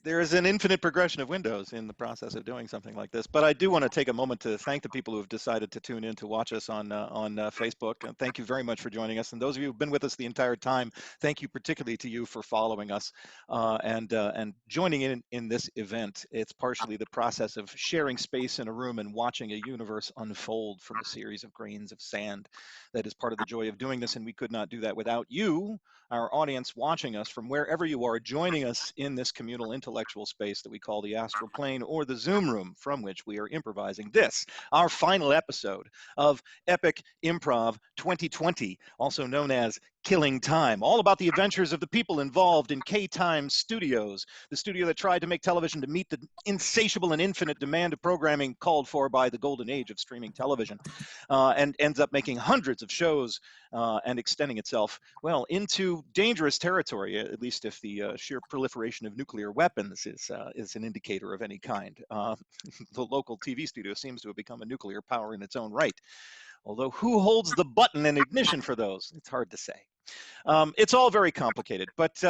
there is an infinite progression of windows in the process of doing something like this. But I do want to take a moment to thank the people who have decided to tune in to watch us on Facebook. And thank you very much for joining us. And those of you who've been with us the entire time, thank you particularly to you for following us and joining in this event. It's partially the process of sharing space in a room and watching a universe unfold from a series of grains of sand. That is part of the joy of doing this, and we could not do that without you, our audience watching us from wherever you are, joining us in this communal intellectual space that we call the astral plane or the Zoom room, from which we are improvising this, our final episode of Epic Improv 2020, also known as Killing Time, all about the adventures of the people involved in K-Time Studios, the studio that tried to make television to meet the insatiable and infinite demand of programming called for by the golden age of streaming television, and ends up making hundreds of shows and extending itself, well, into dangerous territory, at least if the sheer proliferation of nuclear weapons is an indicator of any kind. The local TV studio seems to have become a nuclear power in its own right. Although who holds the button and ignition for those? It's hard to say. It's all very complicated, but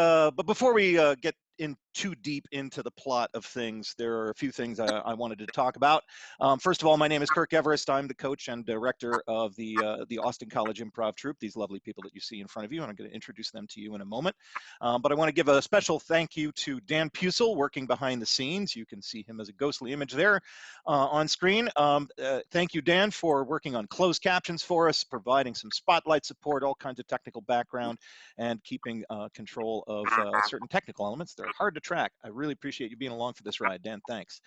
before we get in too deep into the plot of things, there are a few things I wanted to talk about. First of all, my name is Kirk Everest. I'm the coach and director of the Austin College Improv Troupe, these lovely people that you see in front of you, and I'm going to introduce them to you in a moment. But I want to give a special thank you to Dan Pusel, working behind the scenes. You can see him as a ghostly image there on screen. Thank you, Dan, for working on closed captions for us, providing some spotlight support, all kinds of technical background, and keeping control of certain technical elements. They're hard to track. I really appreciate you being along for this ride, Dan. Thanks.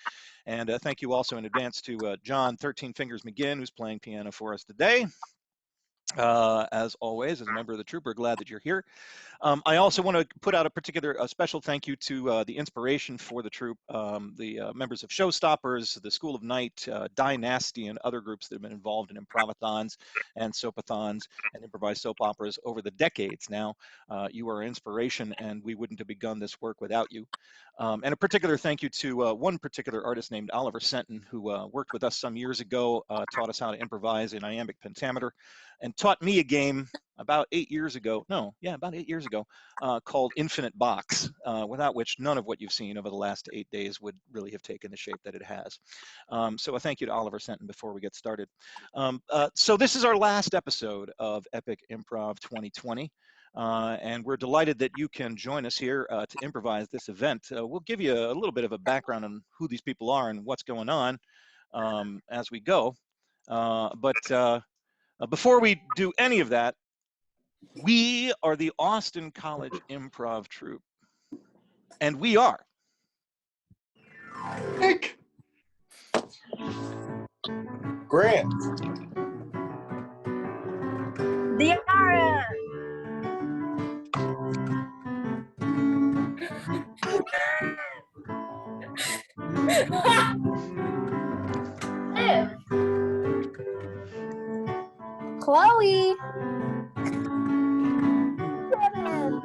And thank you also in advance to John 13 Fingers McGinn, who's playing piano for us today. As always, as a member of the troupe, we're glad that you're here. I also want to put out a special thank you to the inspiration for the troupe, the members of Showstoppers, the School of Night, Dynasty, and other groups that have been involved in improvathons and soapathons and improvised soap operas over the decades now. You are inspiration, and we wouldn't have begun this work without you. And a particular thank you to one particular artist named Oliver Senton, who worked with us some years ago, taught us how to improvise in iambic pentameter, and taught me a game about 8 years ago, about 8 years ago, called Infinite Box, without which none of what you've seen over the last 8 days would really have taken the shape that it has. So a thank you to Oliver Senton before we get started. So this is our last episode of Epic Improv 2020. And we're delighted that you can join us here to improvise this event. We'll give you a little bit of a background on who these people are and what's going on as we go. Before we do any of that, we are the Austin College Improv Troupe, and we are Nick, Grant, Diarra, Chloe, Kevin,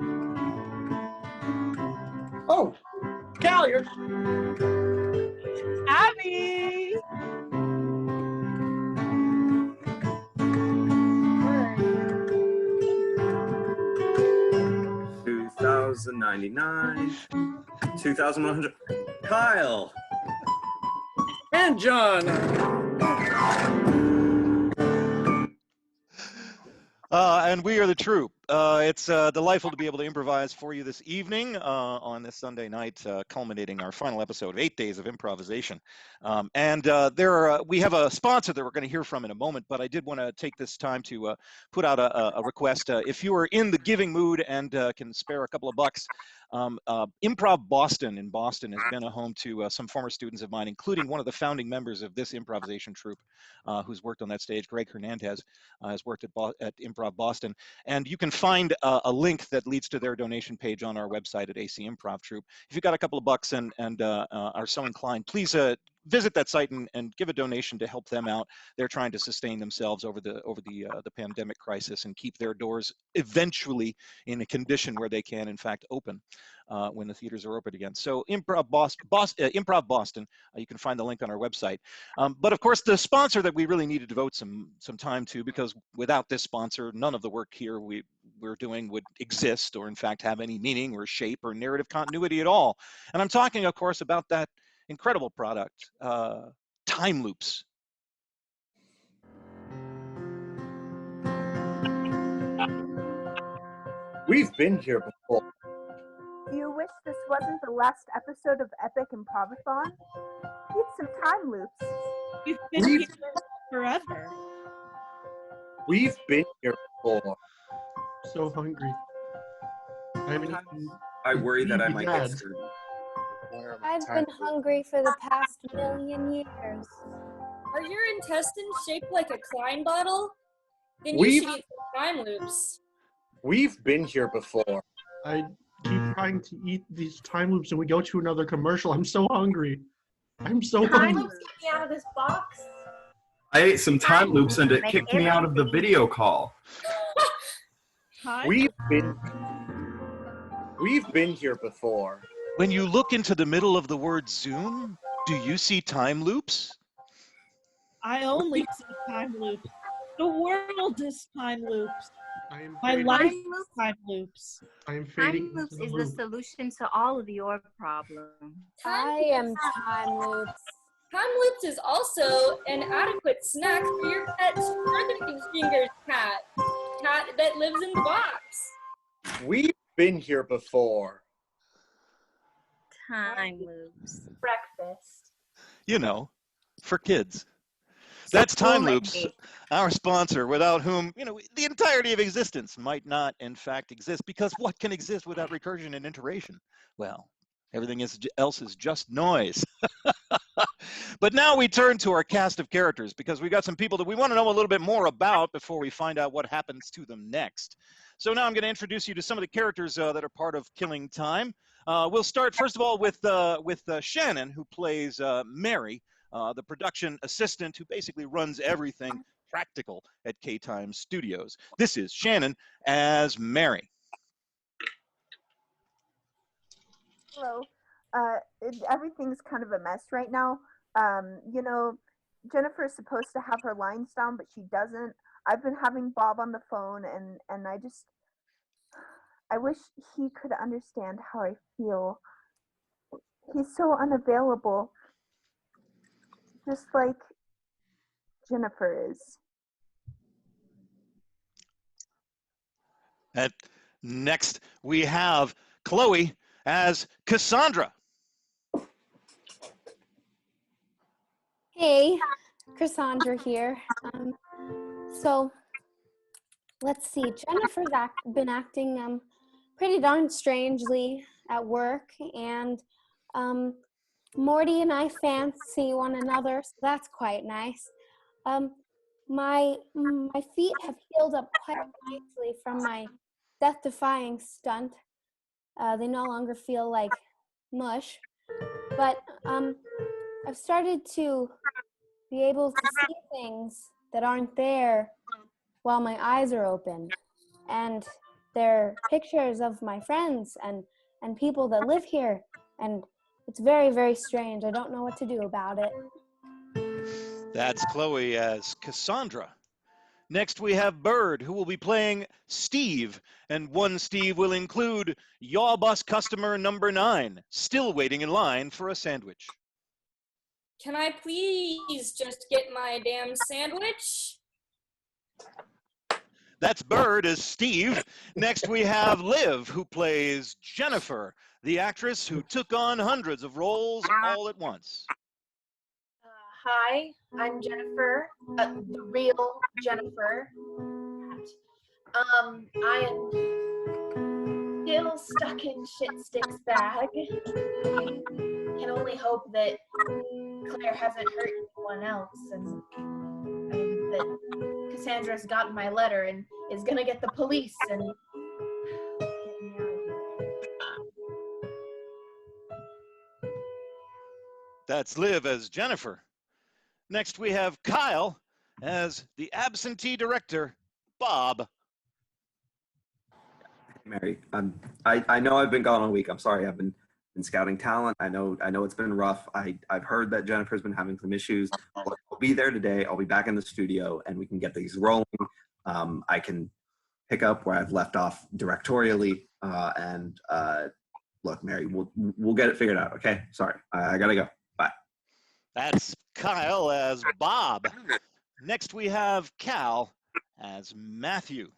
oh, Callier, Abby, 2,099, 2,100, Kyle, and John. And we are the troupe. It's delightful to be able to improvise for you this evening on this Sunday night, culminating our final episode of 8 days of improvisation. We have a sponsor that we're going to hear from in a moment, but I did want to take this time to put out a request. If you are in the giving mood and can spare a couple of bucks, Improv Boston in Boston has been a home to some former students of mine, including one of the founding members of this improvisation troupe who's worked on that stage. Greg Hernandez has worked at Improv Boston. And you can find a link that leads to their donation page on our website at AC Improv Troupe. If you've got a couple of bucks and are so inclined, please visit that site and give a donation to help them out. They're trying to sustain themselves over the pandemic crisis and keep their doors eventually in a condition where they can, in fact, open when the theaters are open again. So Improv Boston, you can find the link on our website. But of course, the sponsor that we really need to devote some time to, because without this sponsor, none of the work here we're doing would exist, or in fact have any meaning or shape or narrative continuity at all. And I'm talking, of course, about that incredible product, time loops. We've been here before. Do you wish this wasn't the last episode of Epic Improvathon? Need some time loops. We've been here forever. We've been here before. So hungry. I haven't eaten. I worry that I might get Dad. screwed. I've been hungry for the past million years. Are your intestines shaped like a Klein bottle? Then you We've- should eat some time loops. We've been here before. I keep trying to eat these time loops and we go to another commercial. I'm so hungry. I'm so Time hungry. loops get me out of this box. I ate some time loops and it Make kicked me out of the everything. video call. Hi. We've been here before. When you look into the middle of the word Zoom, do you see time loops? I only see time loops. The world is time loops. I am My fading. life is time loops. I am fading Time loops into is the the loop. solution to all of your problems. Time I am time loops. Time loops is also an adequate snack for your pet's Fingers cat that lives in the box. We've been here before. Time loops. Breakfast. You know, for kids. That's Time Cool, Loops, Eddie. our sponsor, without whom, the entirety of existence might not, in fact, exist. Because what can exist without recursion and iteration? Well, everything else is just noise. But now we turn to our cast of characters, because we got some people that we want to know a little bit more about before we find out what happens to them next. So now I'm going to introduce you to some of the characters that are part of Killing Time. We'll start, first of all, with Shannon, who plays Mary, the production assistant who basically runs everything practical at K-Time Studios. This is Shannon as Mary. Hello. Everything's kind of a mess right now. Jennifer is supposed to have her lines down, but she doesn't. I've been having Bob on the phone, and I wish he could understand how I feel. He's so unavailable, just like Jennifer is. And next, we have Chloe as Cassandra. Hey, Cassandra here. So, let's see. Jennifer's been acting pretty darn strangely at work, and Morty and I fancy one another, so that's quite nice. My feet have healed up quite nicely from my death-defying stunt. They no longer feel like mush, but I've started to be able to see things that aren't there while my eyes are open, and they're pictures of my friends and people that live here, and it's very, very strange. I don't know what to do about it. That's Chloe as Cassandra. Next, we have Bird, who will be playing Steve, and one Steve will include Yaw Bus customer number 9, still waiting in line for a sandwich. Can I please just get my damn sandwich? That's Bird as Steve. Next, we have Liv, who plays Jennifer, the actress who took on hundreds of roles all at once. Hi, I'm Jennifer, the real Jennifer. I am still stuck in Shitstick's bag. I can only hope that Claire hasn't hurt anyone else, and that Cassandra's gotten my letter and is gonna get the police and get me out of here. That's Liv as Jennifer. Next, we have Kyle as the absentee director, Bob. Mary, I know I've been gone all week. I'm sorry. I've been scouting talent. I know it's been rough. I've heard that Jennifer's been having some issues. I'll be there today. I'll be back in the studio, and we can get these rolling. I can pick up where I've left off directorially. Look, Mary, we'll get it figured out. Okay. Sorry, I gotta go. Bye. That's Kyle as Bob. Next, we have Cal as Matthew,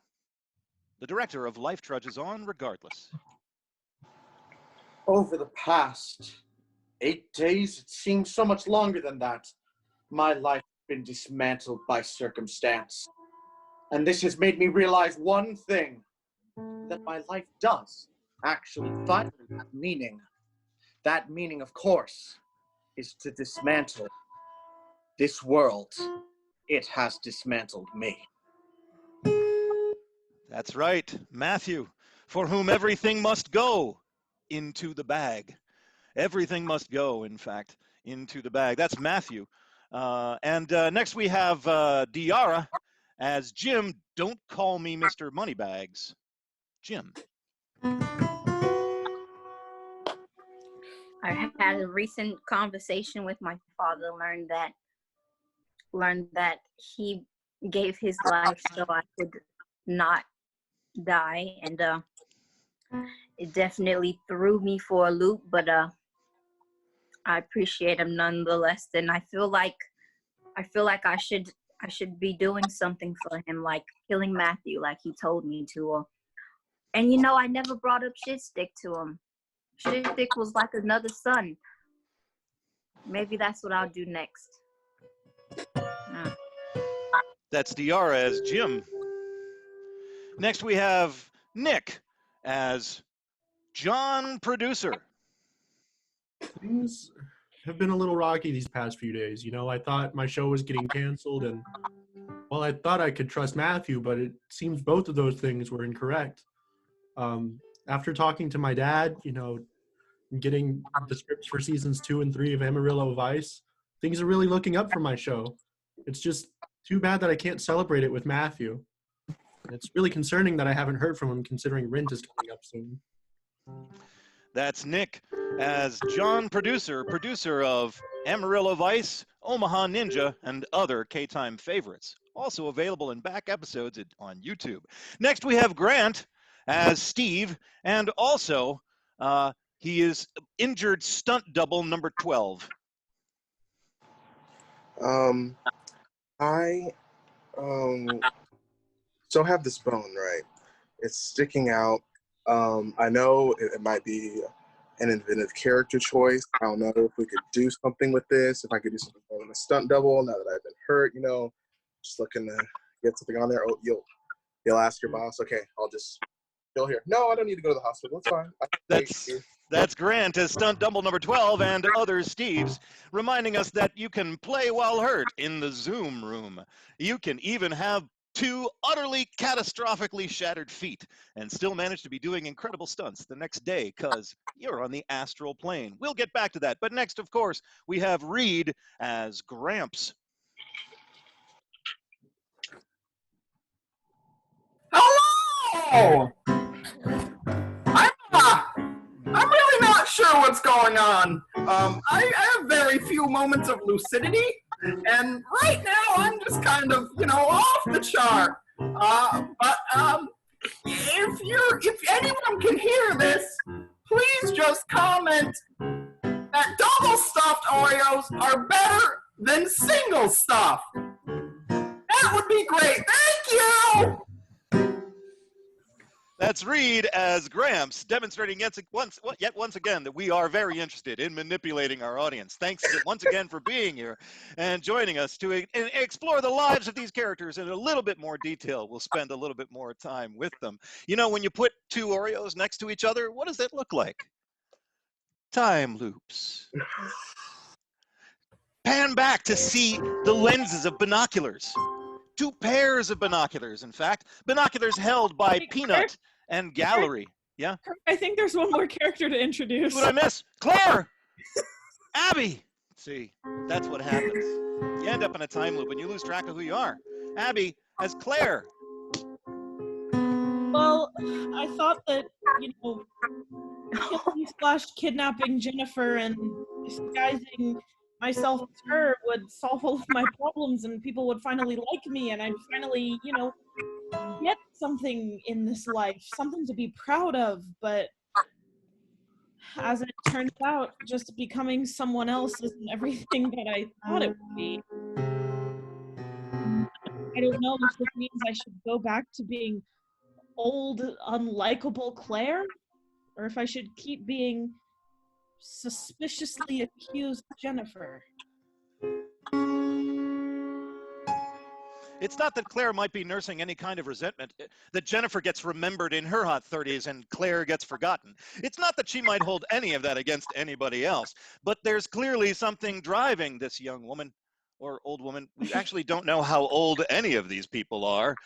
the director of Life Trudges On Regardless. Over the past 8 days, it seems so much longer than that, my life has been dismantled by circumstance. And this has made me realize one thing, that my life does actually finally have meaning. That meaning, of course, is to dismantle this world. It has dismantled me. That's right, Matthew, for whom everything must go into the bag. Everything must go, in fact, into the bag. That's Matthew. Next we have Diarra as Jim. Don't call me Mr. Moneybags. Jim. I had a recent conversation with my father, learned that he gave his life so I could not die, and it definitely threw me for a loop, but I appreciate him nonetheless, and I feel like I should be doing something for him, like killing Matthew like he told me to. And I never brought up Shit Stick to him. Shit Stick was like another son. Maybe that's what I'll do next. That's Diarra as Jim. Next we have Nick as John Producer. Things have been a little rocky these past few days. I thought my show was getting canceled, and well, I thought I could trust Matthew, but it seems both of those things were incorrect. After talking to my dad, and getting the scripts for seasons 2 and 3 of Amarillo Vice, things are really looking up for my show. It's just too bad that I can't celebrate it with Matthew. It's really concerning that I haven't heard from him, considering Rent is coming up soon. That's Nick as John Producer, producer of Amarillo Vice, Omaha Ninja, and other K-Time favorites. Also available in back episodes on YouTube. Next we have Grant as Steve, and also he is injured stunt double number 12. I so have this bone, right? It's sticking out. I know it might be an inventive character choice. I don't know if we could do something with this, if I could do something more than a stunt double now that I've been hurt, just looking to get something on there. Oh, you'll ask your boss, okay, I'll just chill here. No, I don't need to go to the hospital, it's fine. That's Grant as stunt double number 12 and other Steves, reminding us that you can play while hurt in the Zoom room. You can even have 2 utterly catastrophically shattered feet and still manage to be doing incredible stunts the next day because you're on the astral plane. We'll get back to that. But next, of course, we have Reed as Gramps. Hello! I'm really not sure what's going on. I have very few moments of lucidity, and right now I'm just kind of, off the chart. If anyone can hear this, please just comment that double stuffed Oreos are better than single stuffed. That would be great. Thank you! That's Reed as Gramps, demonstrating yet once again that we are very interested in manipulating our audience. Thanks once again for being here and joining us to explore the lives of these characters in a little bit more detail. We'll spend a little bit more time with them. When you put 2 Oreos next to each other, what does that look like? Time loops. Pan back to see the lenses of binoculars. 2 pairs of binoculars, in fact. Binoculars held by Peanut and Gallery. Yeah? I think there's one more character to introduce. What did I miss? Claire! Abby! See, that's what happens. You end up in a time loop and you lose track of who you are. Abby, as Claire. Well, I thought that, killing / kidnapping Jennifer and disguising myself as her would solve all of my problems and people would finally like me and I'd finally, get something in this life, something to be proud of. But as it turns out, just becoming someone else isn't everything that I thought it would be. I don't know if this means I should go back to being old, unlikable Claire, or if I should keep being suspiciously accused Jennifer. It's not that Claire might be nursing any kind of resentment, that Jennifer gets remembered in her hot 30s and Claire gets forgotten. It's not that she might hold any of that against anybody else, but there's clearly something driving this young woman or old woman. We actually don't know how old any of these people are,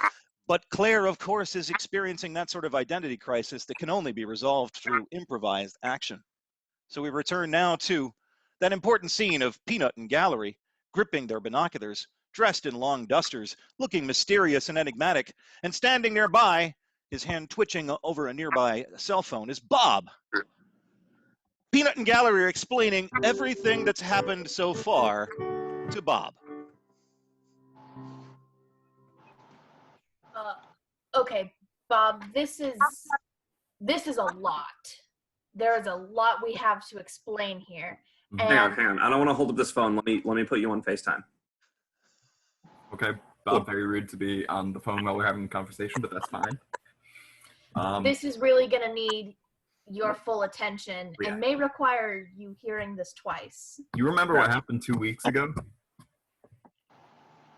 but Claire, of course, is experiencing that sort of identity crisis that can only be resolved through improvised action. So we return now to that important scene of Peanut and Gallery gripping their binoculars, dressed in long dusters, looking mysterious and enigmatic, and standing nearby, his hand twitching over a nearby cell phone, is Bob. Peanut and Gallery are explaining everything that's happened so far to Bob. Okay, Bob, this is a lot. There is a lot we have to explain here. Hang on. I don't want to hold up this phone. Let me put you on FaceTime. Okay, Bob, very rude to be on the phone while we're having a conversation, but that's fine. This is really gonna need your full attention and may require you hearing this twice. You remember what happened 2 weeks ago?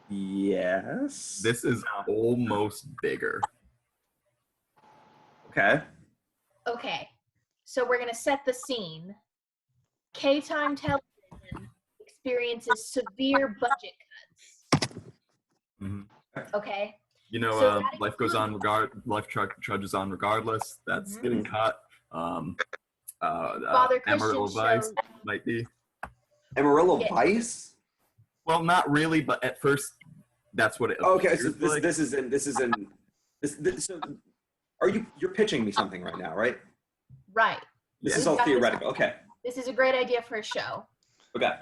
Yes. This is almost bigger. Okay. Okay, so we're gonna set the scene. K-Time Television experiences severe budget cuts. Mm-hmm. Okay. So life goes on life trudges on regardless. That's getting cut. Father Amarillo Christian Vice shows. might be. Amarillo Vice? Well, not really, but at first, that's what it. Okay, so like. this is so you're pitching me something right now, right? Right. This is all theoretical. Okay. This is a great idea for a show. Okay.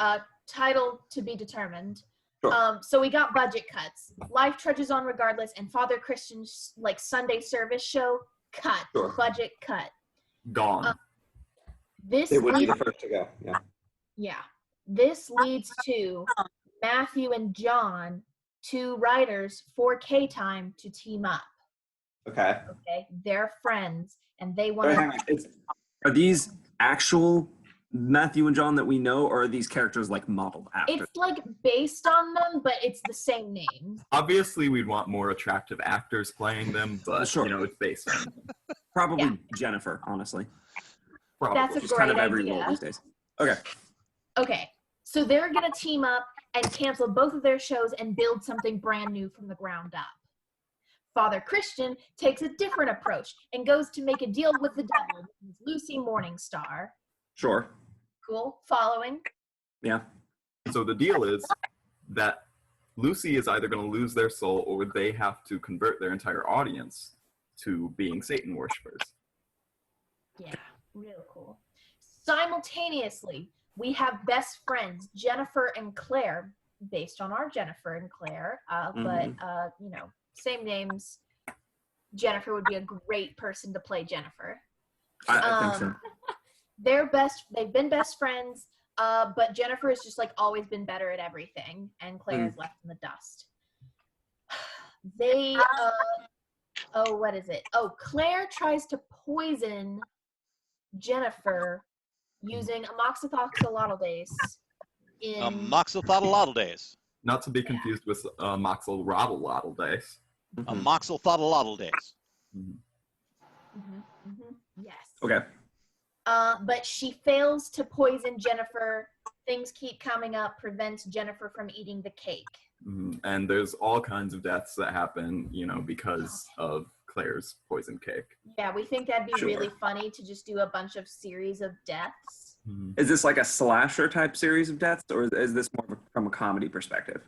Title to be determined. Sure. So we got budget cuts. Life trudges on regardless, and Father Christian's Sunday service show cut. Sure. Budget cut. Gone. This It would be leads, the first to go. Yeah. yeah. This leads to Matthew and John, two writers for K-Time, to team up. Okay. Okay. They're friends, and they want Hang on. Are these actual Matthew and John that we know, or are these characters like modeled after? It's based on them, but it's the same name. Obviously, we'd want more attractive actors playing them, but Sure. it's based on. Probably Jennifer, honestly. Probably. That's a She's great kind of every idea. role these days. Okay. Okay, so they're gonna team up and cancel both of their shows and build something brand new from the ground up. Father Christian takes a different approach and goes to make a deal with the devil, Lucy Morningstar. Sure. Cool, following? Yeah. So the deal is that Lucy is either going to lose their soul or they have to convert their entire audience to being Satan worshippers. Yeah, real cool. Simultaneously, we have best friends, Jennifer and Claire, based on our Jennifer and Claire, but, same names. Jennifer would be a great person to play Jennifer. I think so. They've been best friends, but Jennifer has just always been better at everything, and Claire is left in the dust. They, what is it? Oh, Claire tries to poison Jennifer using amoxicillin in Amoxicillin. Not to be confused with Moxel Roddle Days. Amoxicillin. Yes. Okay. But she fails to poison Jennifer. Things keep coming up, prevents Jennifer from eating the cake. And there's all kinds of deaths that happen, because of Claire's poison cake. Yeah, we think that'd be really funny to just do a bunch of series of deaths. Is this like a slasher type series of deaths, or is this more from a comedy perspective?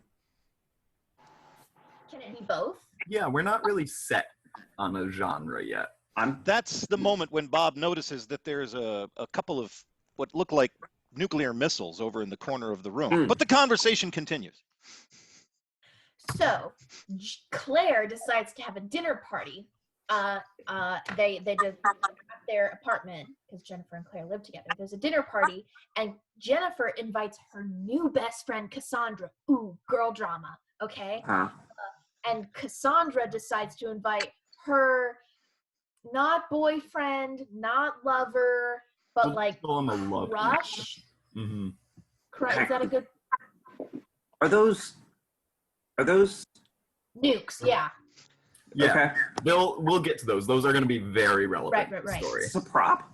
Can it be both? Yeah, we're not really set on a genre yet. That's the moment when Bob notices that there's a couple of what look like nuclear missiles over in the corner of the room. But the conversation continues. So Claire decides to have a dinner party. They just at their apartment, because Jennifer and Claire live together. There's a dinner party, and Jennifer invites her new best friend Cassandra. Ooh, girl drama. Okay. And Cassandra decides to invite her not boyfriend, not lover, but like crush. Mm-hmm. Is that a good? Are those nukes? Yeah. Yeah, okay. We'll get to those. Those are going to be very relevant to the Right. story. It's a prop?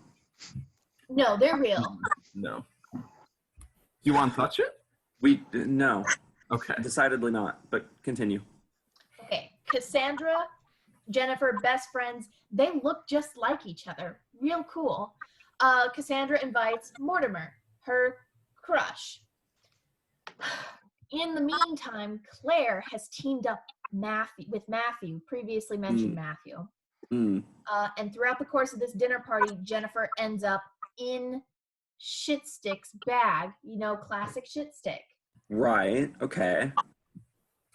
No, they're real. No. Do you want to touch it? No. Okay. Decidedly not, but continue. Okay, Cassandra, Jennifer, best friends. They look just like each other. Real cool. Cassandra invites Mortimer, her crush. In the meantime, Claire has teamed up with Matthew, previously mentioned Matthew. And throughout the course of this dinner party, Jennifer ends up in Shitstick's bag. You know, classic Shitstick. Right, okay.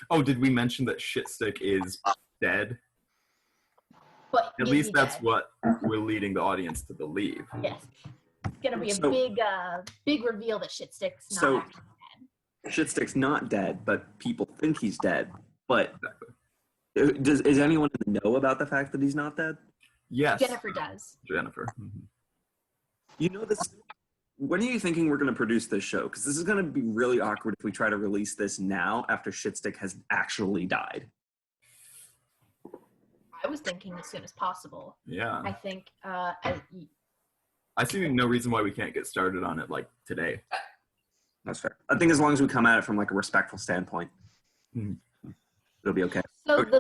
Oh, did we mention that Shitstick is dead? But at least that's what we're leading the audience to believe. Yes. It's going to be a big reveal that Shitstick's not actually dead. Shitstick's not dead, but people think he's dead. But is anyone in the know about the fact that he's not dead? Yes. Jennifer does. Jennifer. Mm-hmm. You know this. When are you thinking we're going to produce this show? Because this is going to be really awkward if we try to release this now after Shitstick has actually died. I was thinking as soon as possible. Yeah. I think I see no reason why we can't get started on it like today. That's fair. I think as long as we come at it from like a respectful standpoint, it'll be okay. So okay.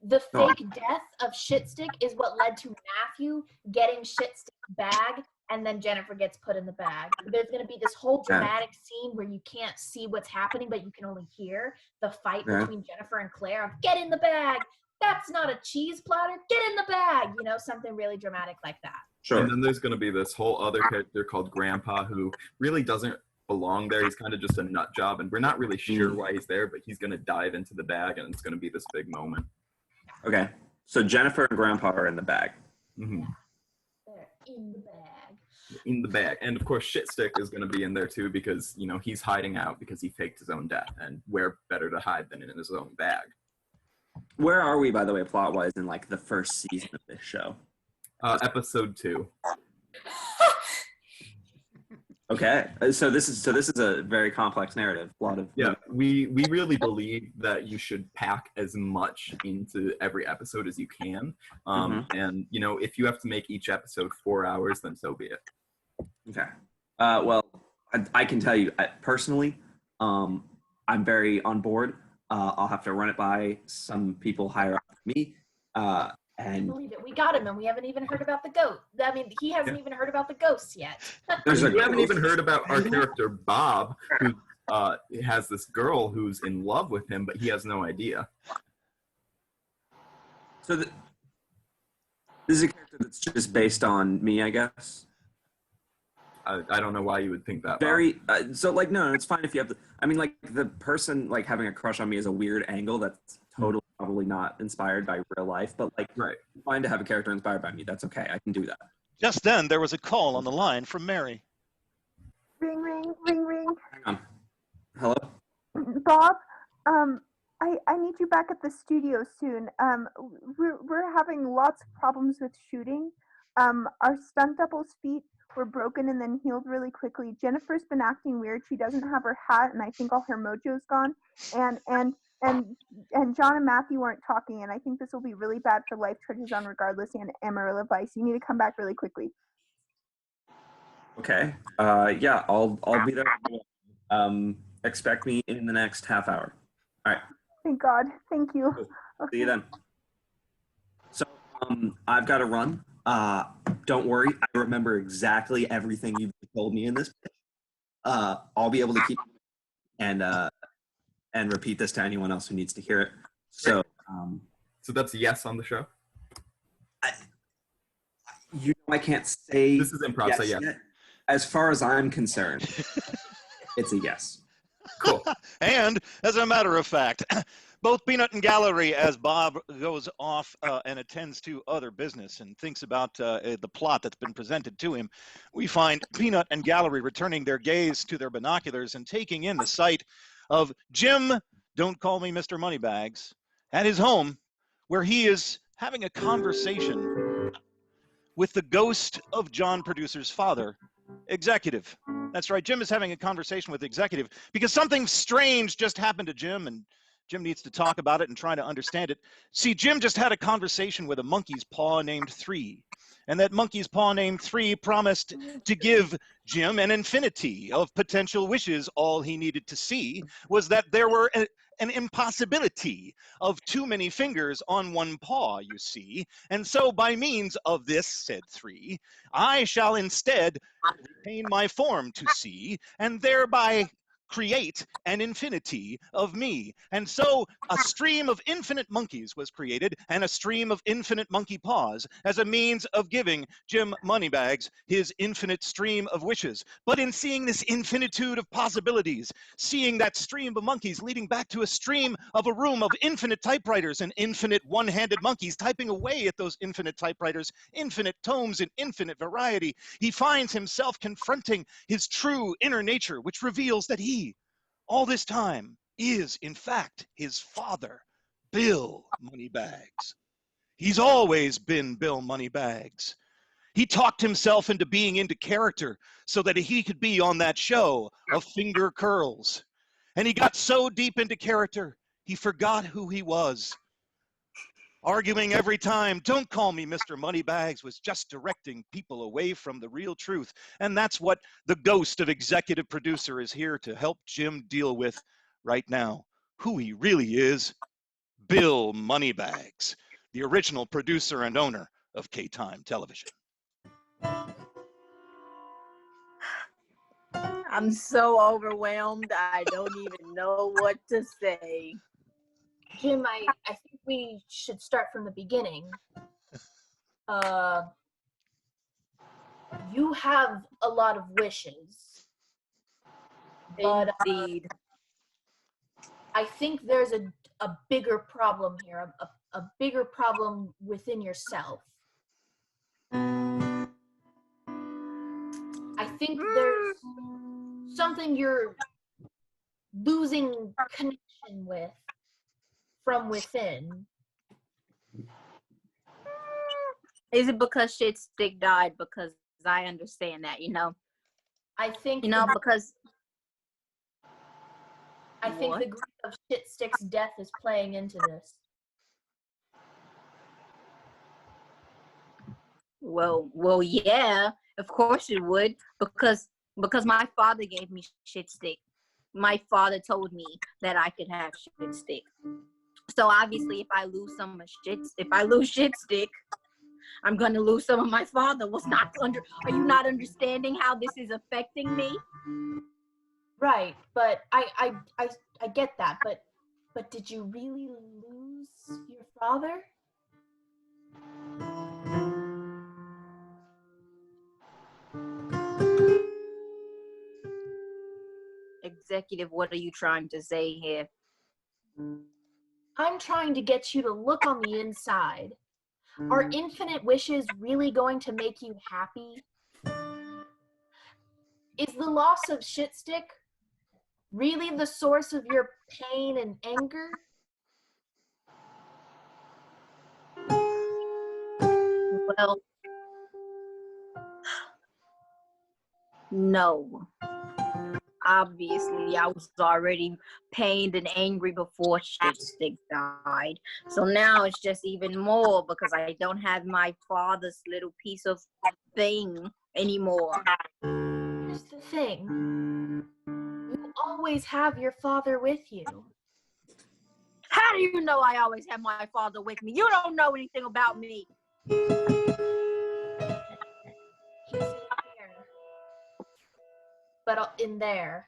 the fake death of Shitstick is what led to Matthew getting Shitstick's bag, and then Jennifer gets put in the bag. There's going to be this whole dramatic scene where you can't see what's happening, but you can only hear the fight between Jennifer and Claire of get in the bag. That's not a cheese platter. Get in the bag. You know, something really dramatic like that. Sure. And then there's going to be this whole other character called Grandpa who really doesn't belong there. He's kind of just a nut job, and we're not really sure why he's there, but he's going to dive into the bag, and it's going to be this big moment. Okay. So Jennifer and Grandpa are in the bag. Mm-hmm. They're in the bag. In the bag. And of course, Shitstick is going to be in there too because, you know, he's hiding out because he faked his own death, and where better to hide than in his own bag. Where are we, by the way, plot-wise, in like the first season of this show? Episode 2. Okay, so this is a very complex narrative. A lot of we really believe that you should pack as much into every episode as you can, and you know, if you have to make each episode 4 hours, then so be it. Okay. Well, I can tell you personally, I'm very on board. I'll have to run it by some people higher up than me. And believe it. We got him, and we haven't even heard about the ghost. I mean, he hasn't even heard about the ghosts yet. We haven't even heard about our character Bob, who has this girl who's in love with him, but he has no idea. So this is a character that's just based on me, I guess. I don't know why you would think that. Very so like no, it's fine if you have to. I mean, like the person like having a crush on me is a weird angle that's totally probably not inspired by real life, but like it's fine to have a character inspired by me. That's okay. I can do that. Just then there was a call on the line from Mary. Ring, ring, ring, ring. Hang on. Hello? Bob, I need you back at the studio soon. We're having lots of problems with shooting. Our stunt double's feet were broken and then healed really quickly. Jennifer's been acting weird. She doesn't have her hat, and I think all her mojo's gone. And John and Matthew weren't talking, and I think this will be really bad for Life Treasures on Regardless and Amarillo Vice. You need to come back really quickly. Okay. Yeah, I'll be there. Expect me in the next half hour. All right. Thank God. Thank you. Cool. See you then. So I've got to run. Don't worry, I remember exactly everything you've told me in this. I'll be able to keep and repeat this to anyone else who needs to hear it. So, so that's a yes on the show. I can't say this is improv. Yes, so yes. yet. As far as I'm concerned, it's a yes. Cool. And as a matter of fact, both Peanut and Gallery, as Bob goes off and attends to other business and thinks about the plot that's been presented to him, we find Peanut and Gallery returning their gaze to their binoculars and taking in the sight of Jim, don't call me Mr. Moneybags, at his home, where he is having a conversation with the ghost of John Producer's father, Executive. That's right, Jim is having a conversation with Executive because something strange just happened to Jim, and Jim needs to talk about it and try to understand it. See, Jim just had a conversation with a monkey's paw named 3. And that monkey's paw named 3 promised to give Jim an infinity of potential wishes. All he needed to see was that there were an impossibility of too many fingers on one paw, you see. And so by means of this, said 3, I shall instead retain my form to see, and thereby create an infinity of me. And so a stream of infinite monkeys was created, and a stream of infinite monkey paws as a means of giving Jim Moneybags his infinite stream of wishes. But in seeing this infinitude of possibilities, seeing that stream of monkeys leading back to a stream of a room of infinite typewriters and infinite one-handed monkeys typing away at those infinite typewriters, infinite tomes in infinite variety, he finds himself confronting his true inner nature, which reveals that he, all this time, is in fact his father, Bill Moneybags. He's always been Bill Moneybags. He talked himself into being into character so that he could be on that show of Finger Curls. And he got so deep into character, he forgot who he was. Arguing every time, don't call me Mr. Moneybags, was just directing people away from the real truth. And that's what the ghost of Executive Producer is here to help Jim deal with right now. Who he really is, Bill Moneybags, the original producer and owner of K-Time Television. I'm so overwhelmed. I don't even know what to say. Jim, I think we should start from the beginning. You have a lot of wishes. But Indeed. I think there's a bigger problem here, a bigger problem within yourself. I think there's something you're losing connection with from within. Is it because Shit Stick died? Because I understand that, you know. I think because I think the grief of Shit Stick's death is playing into this. Well, yeah, of course it would, because my father gave me Shit Stick. My father told me that I could have Shit Stick. So obviously, if I lose Shit Stick, I'm gonna lose some of my father. Are you not understanding how this is affecting me? Right, but I get that, but did you really lose your father? Executive, what are you trying to say here? I'm trying to get you to look on the inside. Are infinite wishes really going to make you happy? Is the loss of Shit Stick really the source of your pain and anger? Well, no. Obviously, I was already pained and angry before Shit Stick died. So now it's just even more because I don't have my father's little piece of thing anymore. Here's the thing. You always have your father with you. How do you know I always have my father with me? You don't know anything about me. but in there.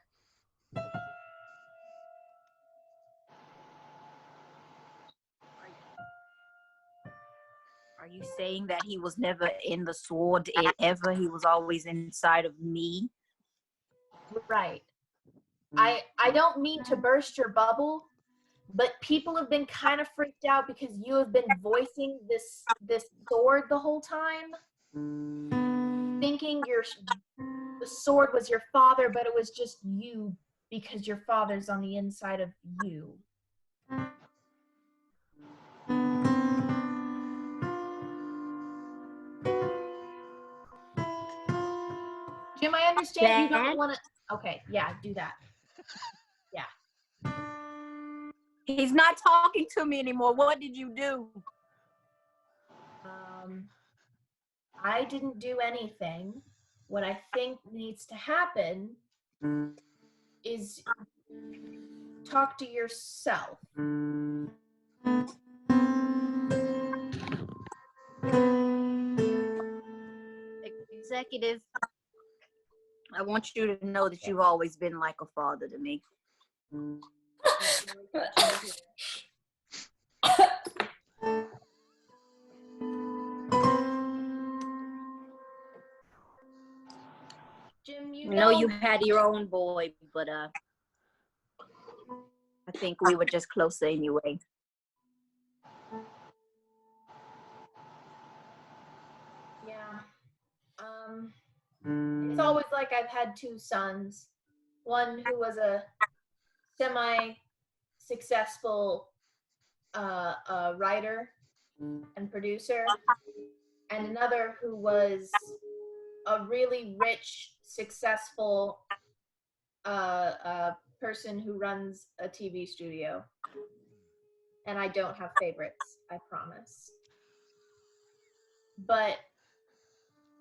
Are you saying that he was never in the sword ever? He was always inside of me? Right. I don't mean to burst your bubble, but people have been kind of freaked out because you have been voicing this sword the whole time, thinking the sword was your father, but it was just you because your father's on the inside of you. Jim, I understand you don't want to. Okay, yeah, do that. Yeah. He's not talking to me anymore. What did you do? I didn't do anything. What I think needs to happen is talk to yourself. Executive, I want you to know that you've always been like a father to me. Jim, I know you had your own boy, but I think we were just closer anyway. Yeah. It's always like I've had two sons. One who was a semi-successful writer and producer, and another who was a really rich, successful person who runs a TV studio. And I don't have favorites, I promise. But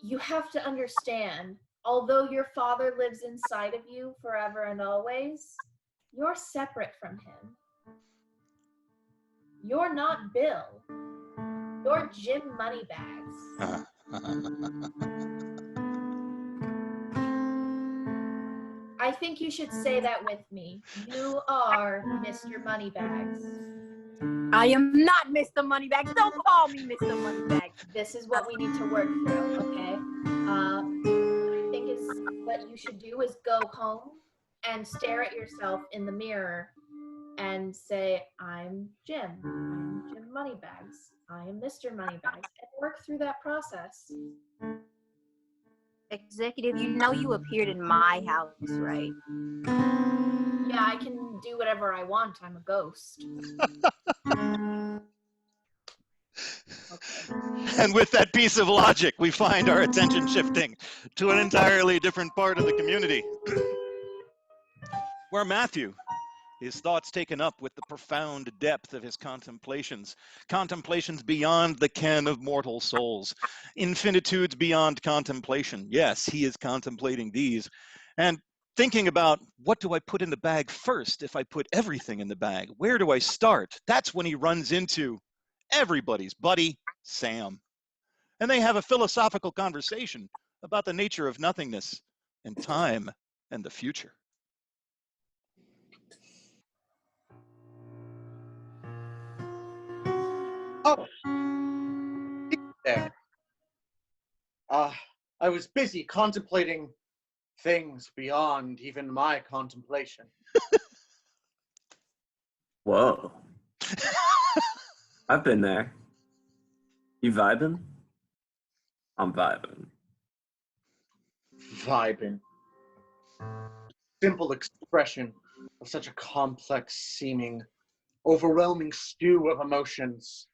you have to understand, although your father lives inside of you forever and always, you're separate from him. You're not Bill. You're Jim Moneybags. I think you should say that with me. You are Mr. Moneybags. I am not Mr. Moneybags. Don't call me Mr. Moneybags. This is what we need to work through, okay? What I think is what you should do is go home and stare at yourself in the mirror and say, I'm Jim. I'm Jim Moneybags. I am Mr. Moneybags. And work through that process. Executive, you know you appeared in my house, right? Yeah, I can do whatever I want. I'm a ghost. And with that piece of logic, we find our attention shifting to an entirely different part of the community, where Matthew, his thoughts taken up with the profound depth of his contemplations beyond the ken of mortal souls, infinitudes beyond contemplation. Yes, he is contemplating these, and thinking about, what do I put in the bag first if I put everything in the bag? Where do I start? That's when he runs into everybody's buddy, Sam. And they have a philosophical conversation about the nature of nothingness and time and the future. Oh, there. I was busy contemplating things beyond even my contemplation. Whoa. I've been there. You vibing? I'm vibing. Vibing. Simple expression of such a complex seeming, overwhelming stew of emotions.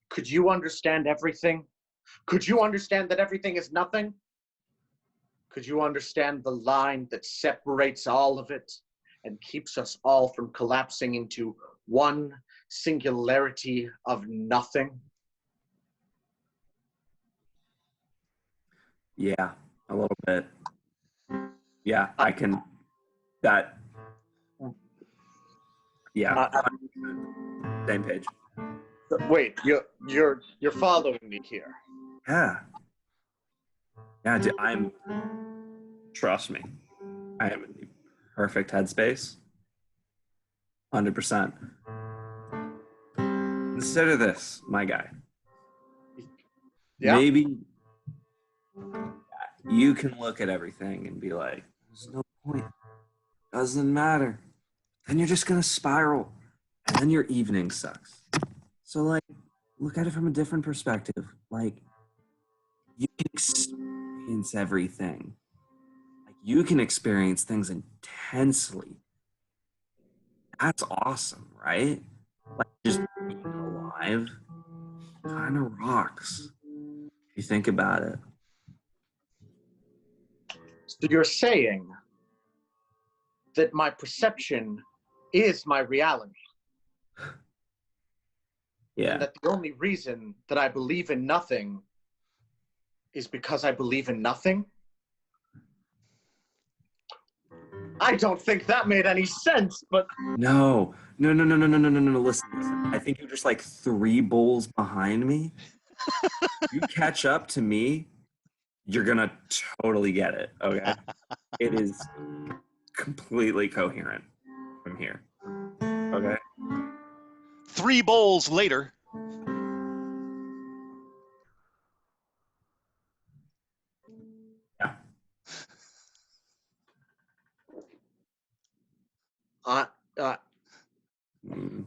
Could you understand everything? Could you understand that everything is nothing? Could you understand the line that separates all of it and keeps us all from collapsing into one singularity of nothing? Yeah, a little bit. Yeah, I can. That. Yeah. Same page. Wait, you're following me here. Yeah. Yeah, I'm Trust me, I am in the perfect headspace. 100%. Consider this, my guy. Yeah. Maybe you can look at everything and be like, there's no point. Doesn't matter. Then you're just going to spiral. And then your evening sucks. So, like, look at it from a different perspective. Like, you can experience everything. Like, you can experience things intensely. That's awesome, right? Like, just being alive kind of rocks. If you think about it. So you're saying that my perception is my reality? Yeah. And that the only reason that I believe in nothing is because I believe in nothing? I don't think that made any sense, but... No. Listen. I think you're just like 3 bowls behind me. You catch up to me, you're gonna totally get it, okay? It is completely coherent from here, okay? 3 bowls later. Yeah.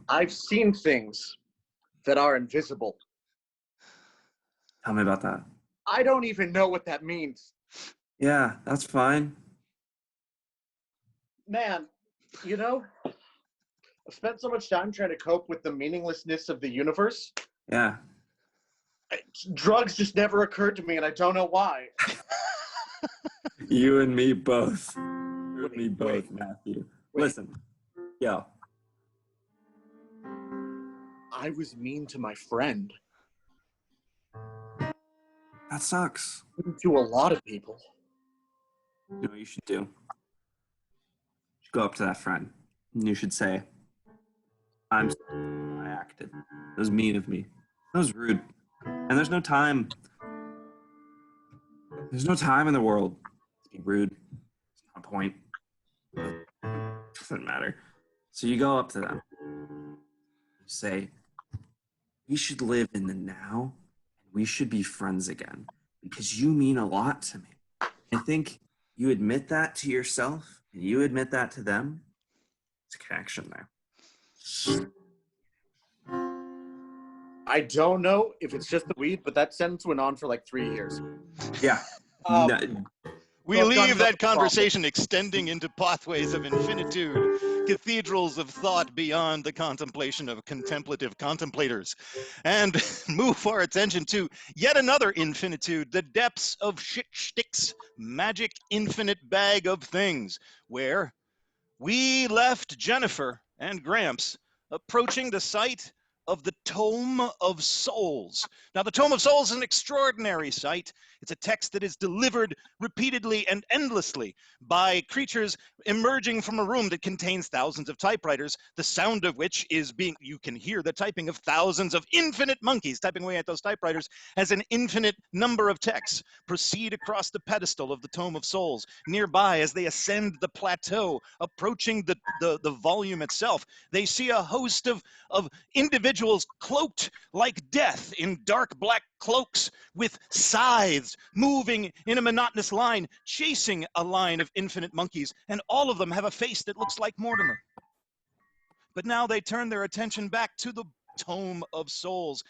I've seen things that are invisible. Tell me about that. I don't even know what that means. Yeah, that's fine. Man, you know, I've spent so much time trying to cope with the meaninglessness of the universe. Yeah. Drugs just never occurred to me, and I don't know why. You and me both. You and me both, Matthew. Listen, yo. I was mean to my friend. That sucks. To a lot of people. You know what you should do? You should go up to that friend and you should say, I'm sorry I acted. It was mean of me. That was rude. And there's no time. There's no time in the world to be rude. It's not a point. It doesn't matter. So you go up to them. You say, we should live in the now. We should be friends again because you mean a lot to me. I think you admit that to yourself and you admit that to them. It's a connection there. I don't know if it's just the weed, but that sentence went on for like 3 years. Yeah. We leave that conversation extending into pathways of infinitude, cathedrals of thought beyond the contemplation of contemplative contemplators, and move our attention to yet another infinitude, the depths of Shitstick's magic infinite bag of things, where we left Jennifer and Gramps approaching the site of the Tome of Souls. Now, the Tome of Souls is an extraordinary site. It's a text that is delivered repeatedly and endlessly by creatures emerging from a room that contains thousands of typewriters, the sound of which is being, you can hear the typing of thousands of infinite monkeys typing away at those typewriters as an infinite number of texts proceed across the pedestal of the Tome of Souls. Nearby, as they ascend the plateau, approaching the volume itself, they see a host of individuals cloaked like death in dark black cloaks with scythes moving in a monotonous line, chasing a line of infinite monkeys, and all of them have a face that looks like Mortimer. But now they turn their attention back to the Tome of Souls.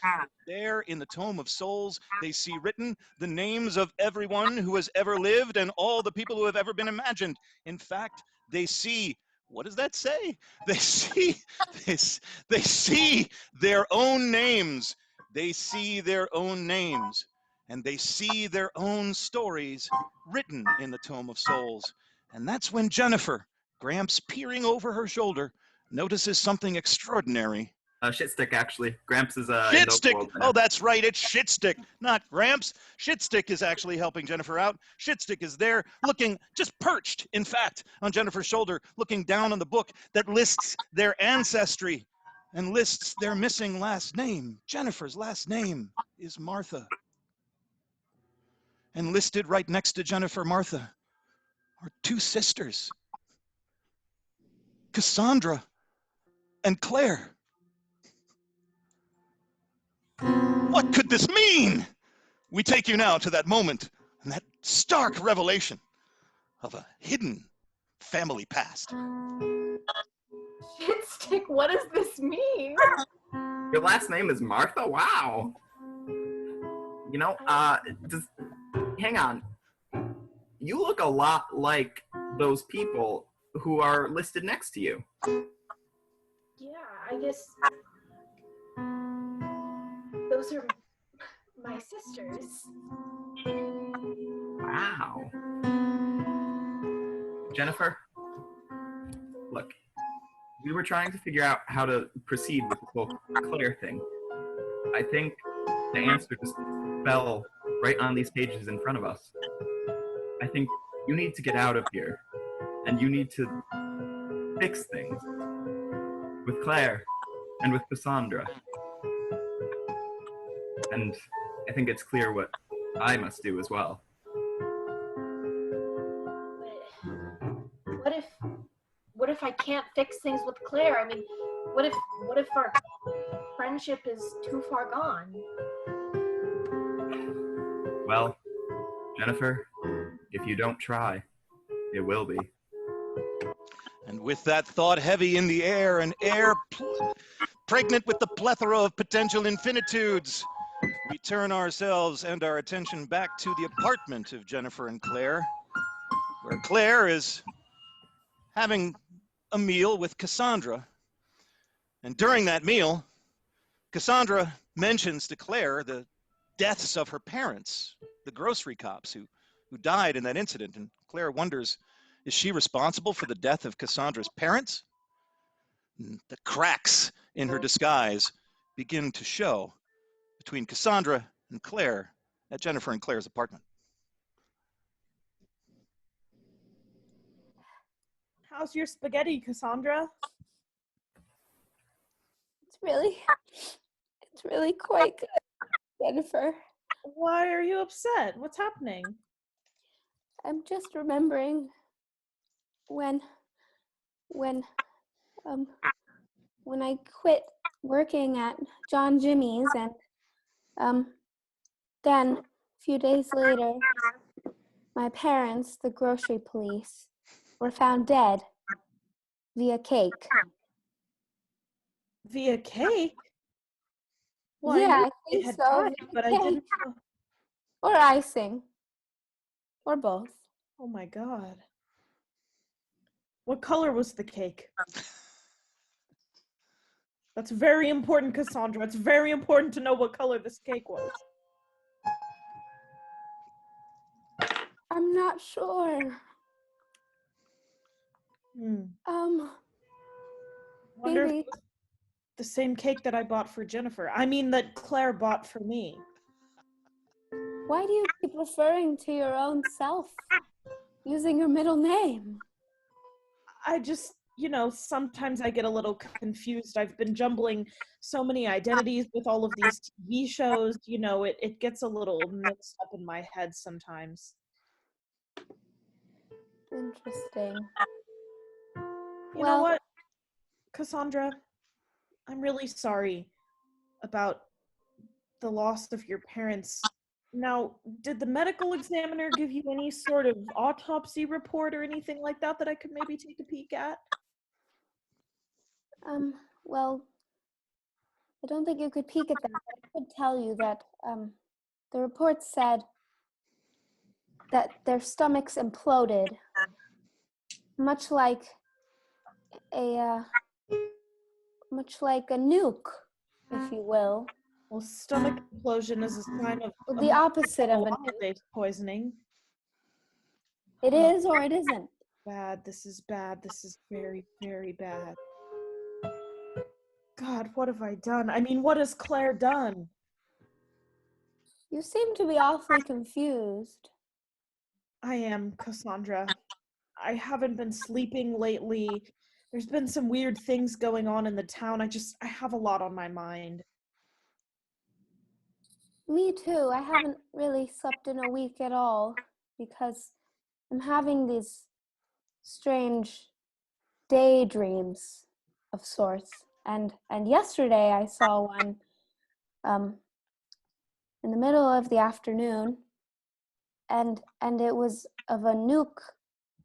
There in the Tome of Souls, they see written the names of everyone who has ever lived and all the people who have ever been imagined. In fact, they see, what does that say? They see their own names. They see their own names, and they see their own stories written in the Tome of Souls. And that's when Jennifer, Gramps peering over her shoulder, notices something extraordinary. Shitstick, actually. Gramps is Shitstick! Oh, that's right, it's Shitstick, not Gramps. Shitstick is actually helping Jennifer out. Shitstick is there, looking, just perched, in fact, on Jennifer's shoulder, looking down on the book that lists their ancestry and lists their missing last name. Jennifer's last name is Martha. And listed right next to Jennifer, Martha, our two sisters, Cassandra and Claire. What could this mean? We take you now to that moment and that stark revelation of a hidden family past. Shit stick, what does this mean? Your last name is Martha? Wow. You know, hang on. You look a lot like those people who are listed next to you. Yeah, I guess those are my sisters. Wow. Jennifer, look, we were trying to figure out how to proceed with the whole Claire thing. I think the answer just fell right on these pages in front of us. I think you need to get out of here, and you need to fix things with Claire and with Cassandra. And I think it's clear what I must do as well. What if I can't fix things with Claire? I mean, what if our friendship is too far gone? Well, Jennifer, if you don't try, it will be. And with that thought heavy in the air, an air pregnant with the plethora of potential infinitudes, we turn ourselves and our attention back to the apartment of Jennifer and Claire, where Claire is having a meal with Cassandra. And during that meal, Cassandra mentions to Claire the deaths of her parents, the grocery cops who died in that incident. And Claire wonders, is she responsible for the death of Cassandra's parents? And the cracks in her disguise begin to show between Cassandra and Claire at Jennifer and Claire's apartment. How's your spaghetti, Cassandra? It's really quite good, Jennifer. Why are you upset? What's happening? I'm just remembering when I quit working at John Jimmy's, and then a few days later, my parents, the grocery police, were found dead via cake. Via cake? Well, Yeah, I I think had so. pie, via but I cake. didn't know. Or icing. Or both. Oh my god. What color was the cake? That's very important, Cassandra. It's very important to know what color this cake was. I'm not sure. Wonder if Maybe. it was the same cake that I bought for Jennifer. I mean, that Claire bought for me. Why do you keep referring to your own self using your middle name? I just, sometimes I get a little confused. I've been jumbling so many identities with all of these TV shows. It gets a little mixed up in my head sometimes. Interesting. You know what, Cassandra? I'm really sorry about the loss of your parents. Now, did the medical examiner give you any sort of autopsy report or anything like that I could maybe take a peek at? Well, I don't think you could peek at that. I could tell you that the report said that their stomachs imploded, much like a nuke, if you will. Well, stomach implosion is a sign of the opposite of a nuke poisoning. It is or it isn't. Bad. This is bad. This is very, very bad. God, what have I done? I mean, what has Claire done? You seem to be awfully confused. I am, Cassandra. I haven't been sleeping lately. There's been some weird things going on in the town. I have a lot on my mind. Me too. I haven't really slept in a week at all because I'm having these strange daydreams of sorts. And yesterday I saw one in the middle of the afternoon, and it was of a nuke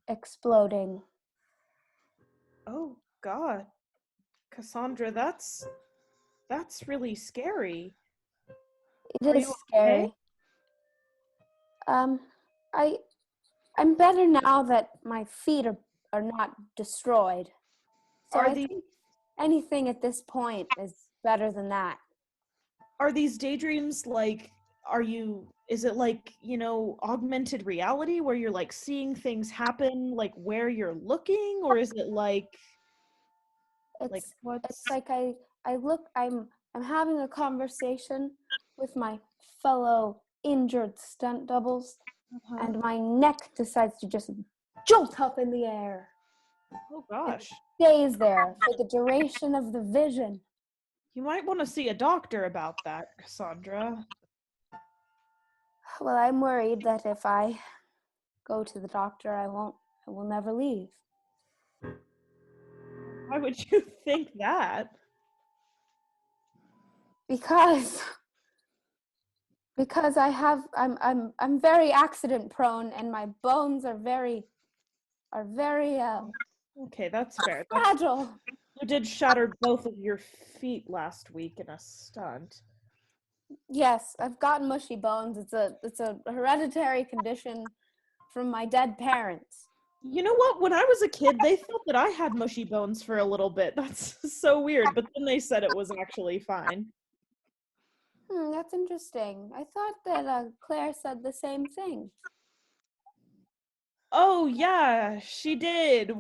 exploding. Oh God, Cassandra, that's really scary. It is scary. I'm better now that my feet are not destroyed. So I think anything at this point is better than that. Are these daydreams like, is it like, augmented reality where you're like seeing things happen like where you're looking, or is it like it's like I'm having a conversation with my fellow injured stunt doubles, and my neck decides to just jolt up in the air. Oh gosh. It stays there for the duration of the vision. You might want to see a doctor about that, Cassandra. Well, I'm worried that if I go to the doctor, I will never leave. Why would you think that? Because I'm very accident prone, and my bones are very okay, that's fair. Fragile. You did shatter both of your feet last week in a stunt. Yes, I've got mushy bones. It's a hereditary condition from my dead parents. You know what? When I was a kid, they thought that I had mushy bones for a little bit. That's so weird. But then they said it was actually fine. That's interesting. I thought that Claire said the same thing. Oh yeah, she did.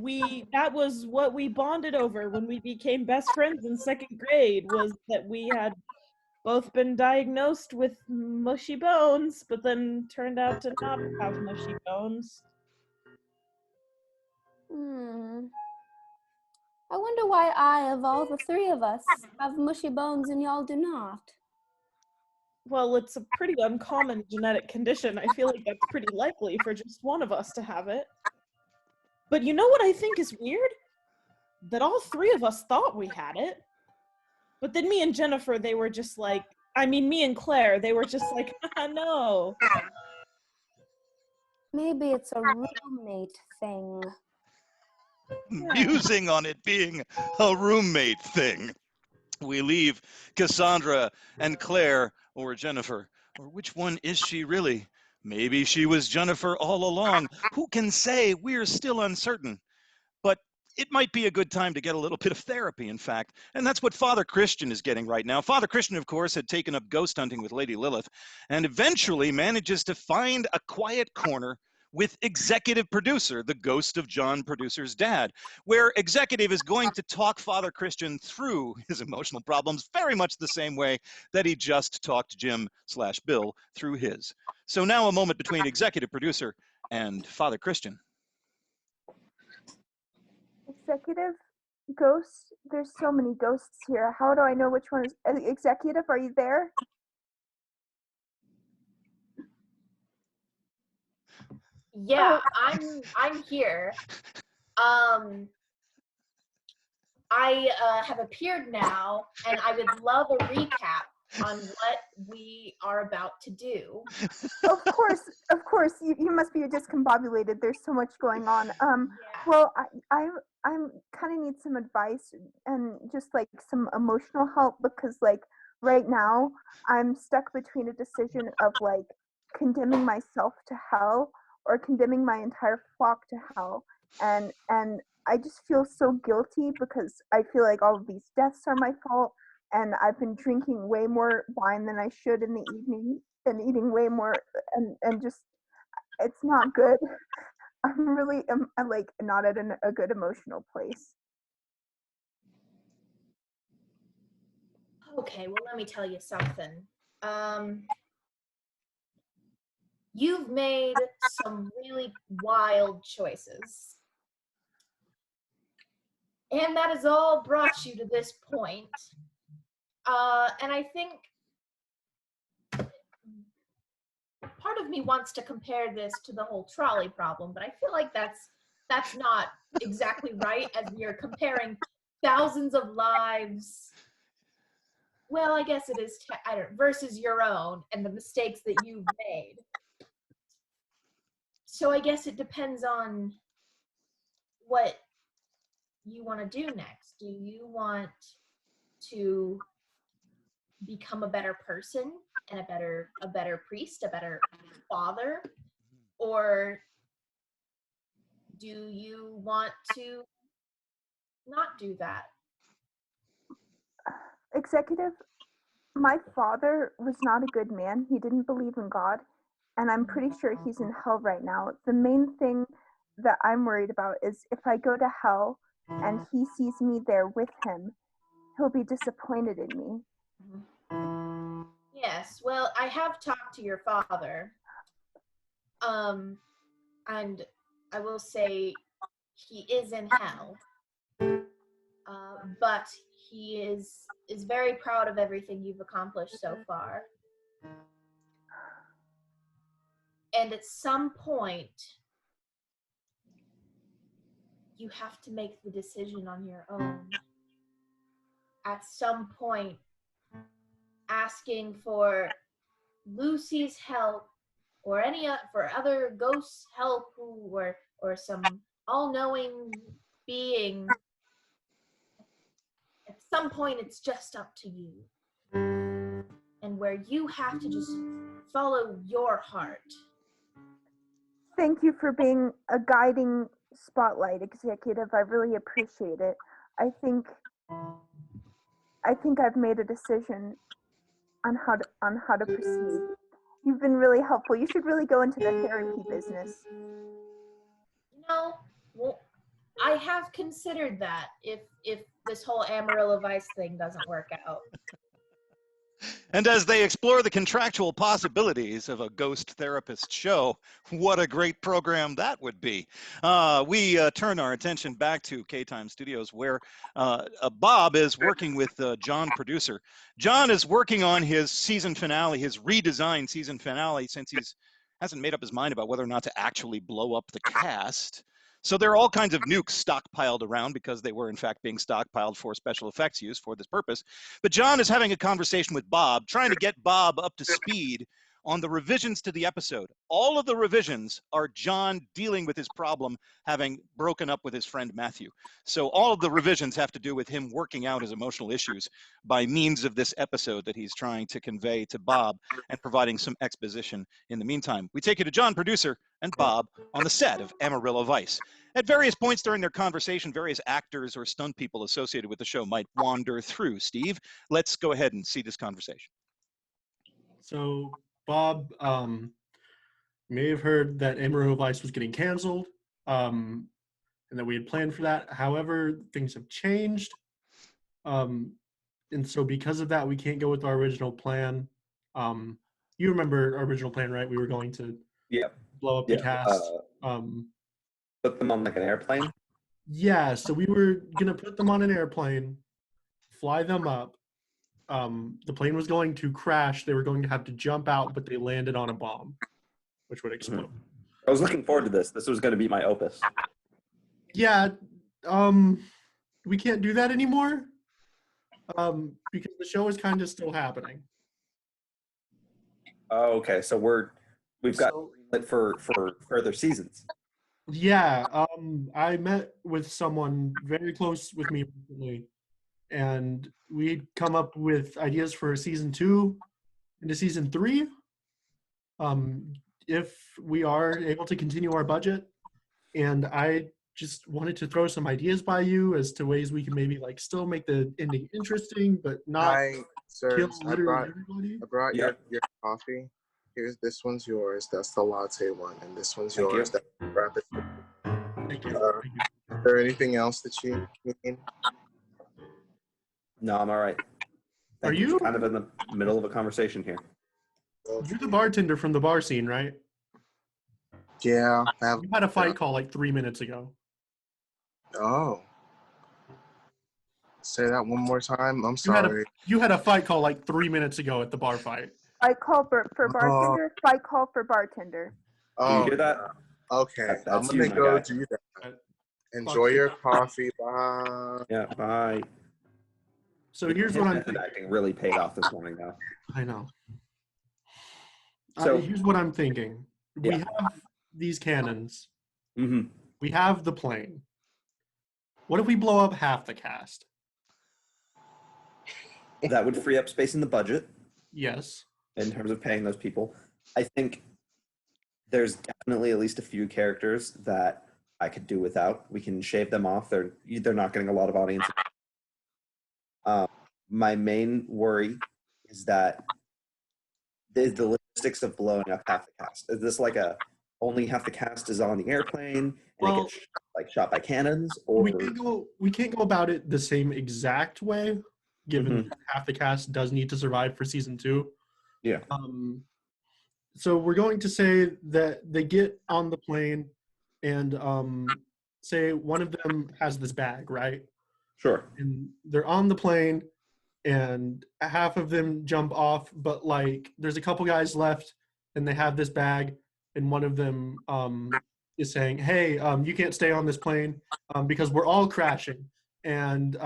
That was what we bonded over when we became best friends in second grade, was that we had both been diagnosed with mushy bones, but then turned out to not have mushy bones. I wonder why I, of all the three of us, have mushy bones and y'all do not. Well, it's a pretty uncommon genetic condition. I feel like that's pretty likely for just one of us to have it. But you know what I think is weird? That all three of us thought we had it. But then me and Jennifer, they were just like, me and Claire, they were just like, no. Maybe it's a roommate thing. Musing on it being a roommate thing. We leave Cassandra and Claire, or Jennifer, or which one is she really? Maybe she was Jennifer all along. Who can say? We're still uncertain. But it might be a good time to get a little bit of therapy, in fact. And that's what Father Christian is getting right now. Father Christian, of course, had taken up ghost hunting with Lady Lilith and eventually manages to find a quiet corner with executive producer, the ghost of John producer's dad, where executive is going to talk Father Christian through his emotional problems very much the same way that he just talked Jim/Bill through his. So now a moment between executive producer and Father Christian. Executive? Ghost? There's so many ghosts here. How do I know which one is executive? Are you there? Yeah, I'm here. I have appeared now, and I would love a recap on what we are about to do. Of course. You must be discombobulated. There's so much going on. Well, I'm kind of need some advice and just like some emotional help, because like right now I'm stuck between a decision of like condemning myself to hell or condemning my entire flock to hell, and I just feel so guilty because I feel like all of these deaths are my fault, and I've been drinking way more wine than I should in the evening and eating way more, and just it's not good. I'm like not at a good emotional place. Okay, well, let me tell you something. You've made some really wild choices. And that has all brought you to this point. And I think part of me wants to compare this to the whole trolley problem, but I feel like that's that's not exactly right, as we are comparing thousands of lives. Well, I guess it is I don't, versus your own and the mistakes that you've made. So I guess it depends on what you want to do next. Do you want to become a better person and a better priest, a better father, or do you want to not do that? Executive, my father was not a good man. He didn't believe in God, and I'm pretty sure he's in hell right now. The main thing that I'm worried about is if I go to hell and he sees me there with him, he'll be disappointed in me. Yes, well, I have talked to your father, and I will say he is in hell, but he is very proud of everything you've accomplished so far. And at some point, you have to make the decision on your own. At some point, asking for Lucy's help or for other ghosts' help or some all-knowing being, at some point it's just up to you. And where you have to just follow your heart. Thank you for being a guiding spotlight, Executive. I really appreciate it. I think I've made a decision on how to proceed. You've been really helpful. You should really go into the therapy business. No, well, I have considered that if this whole Amarillo Vice thing doesn't work out. And as they explore the contractual possibilities of a ghost therapist show, what a great program that would be. We turn our attention back to K-Time Studios, where Bob is working with John, producer. John is working on his season finale, his redesigned season finale, since he hasn't made up his mind about whether or not to actually blow up the cast. So there are all kinds of nukes stockpiled around because they were in fact being stockpiled for special effects use for this purpose. But John is having a conversation with Bob, trying to get Bob up to speed on the revisions to the episode. All of the revisions are John dealing with his problem, having broken up with his friend Matthew. So all of the revisions have to do with him working out his emotional issues by means of this episode that he's trying to convey to Bob and providing some exposition in the meantime. We take you to John, producer, and Bob on the set of Amarillo Vice. At various points during their conversation, various actors or stunt people associated with the show might wander through. Steve, let's go ahead and see this conversation. So Bob may have heard that Amarillo Vice was getting canceled, and that we had planned for that. However, things have changed. And so because of that, we can't go with our original plan. You remember our original plan, right? We were going to blow up the cast. Put them on like an airplane? Yeah, so we were going to put them on an airplane, fly them up. The plane was going to crash. They were going to have to jump out, but they landed on a bomb, which would explode. I was looking forward to this. This was going to be my opus. Yeah, we can't do that anymore because the show is kind of still happening. Oh, okay. So we've got it for further seasons. Yeah, I met with someone very close with me recently, and we'd come up with ideas for season 2 into season 3. If we are able to continue our budget, and I just wanted to throw some ideas by you as to ways we can maybe like still make the ending interesting, but not kill literally everybody. I brought your coffee. This one's yours. That's the latte one, and this one's yours. That's the frappuccino. Thank you. Is there anything else that you need? No, I'm all right. Are you kind of in the middle of a conversation here? You're the bartender from the bar scene, right? Yeah. You had a fight call like 3 minutes ago. Oh. Say that one more time. I'm sorry. You had a fight call like 3 minutes ago at the bar fight. Fight call for bartender. Fight call for bartender. Oh, you hear that? Okay. That's I'm gonna you, go guy. do that. Enjoy your coffee. Bye. Yeah, bye. So here's what I'm Method thinking. acting really paid off this morning, though. I know. So Here's what I'm thinking. We Yeah. have these cannons. hmm We have the plane. What if we blow up half the cast? that would free up space in the budget Yes. in terms of paying those people. I think there's definitely at least a few characters that I could do without. We can shave them off. They're not getting a lot of audience. My main worry is that the logistics of blowing up half the cast. Is this like only half the cast is on the airplane and it gets shot by cannons, or we can't go about it the same exact way, given that half the cast does need to survive for season 2. Yeah. So we're going to say that they get on the plane and say one of them has this bag, right? Sure. And they're on the plane and half of them jump off, but like there's a couple guys left and they have this bag and one of them is saying, hey, you can't stay on this plane because we're all crashing. And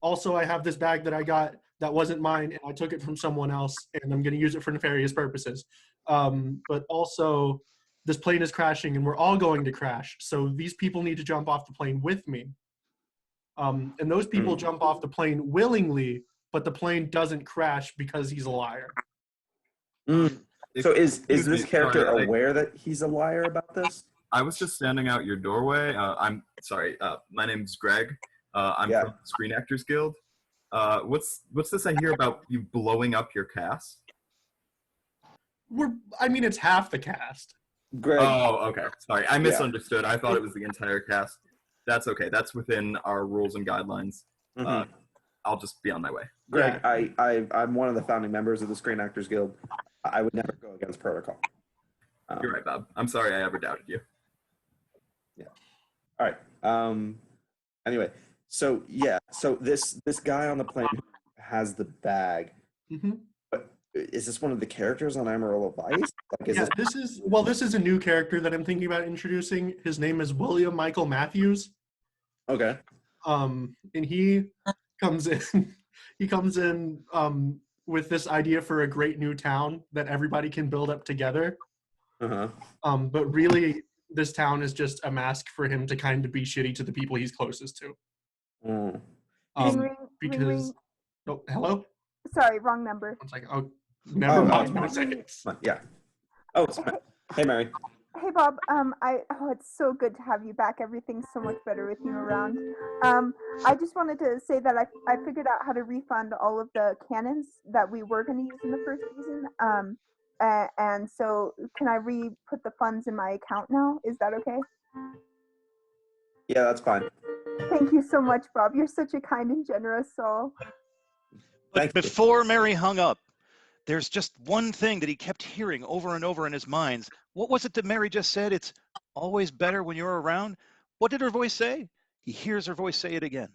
also I have this bag that I got that wasn't mine and I took it from someone else and I'm going to use it for nefarious purposes. But also this plane is crashing and we're all going to crash. So these people need to jump off the plane with me. And those people jump off the plane willingly, but the plane doesn't crash because he's a liar. So is this character aware that he's a liar about this? I was just standing out your doorway. I'm sorry. My name's Greg. I'm from the Screen Actors Guild. What's this I hear about you blowing up your cast? It's half the cast. Greg. Oh, okay. Sorry, I misunderstood. I thought it was the entire cast. That's okay. That's within our rules and guidelines. I'll just be on my way. Greg, I'm one of the founding members of the Screen Actors Guild. I would never go against protocol. You're right, Bob. I'm sorry I ever doubted you. Yeah. All right. Anyway, so this guy on the plane who has the bag. Is this one of the characters on Amarillo Vice? This is a new character that I'm thinking about introducing. His name is William Michael Matthews. Okay. And he comes in. He comes in with this idea for a great new town that everybody can build up together. But really, this town is just a mask for him to kind of be shitty to the people he's closest to. Because oh, hello. Sorry, wrong number. One second. Oh, never mind. 1 second. Yeah. Oh, hey, Mary. Hey, Bob. It's so good to have you back. Everything's so much better with you around. I just wanted to say that I figured out how to refund all of the cannons that we were going to use in the first season. And so can I put the funds in my account now? Is that okay? Yeah, that's fine. Thank you so much, Bob. You're such a kind and generous soul. But before Mary hung up, there's just one thing that he kept hearing over and over in his mind. What was it that Mary just said? It's always better when you're around. What did her voice say? He hears her voice say it again.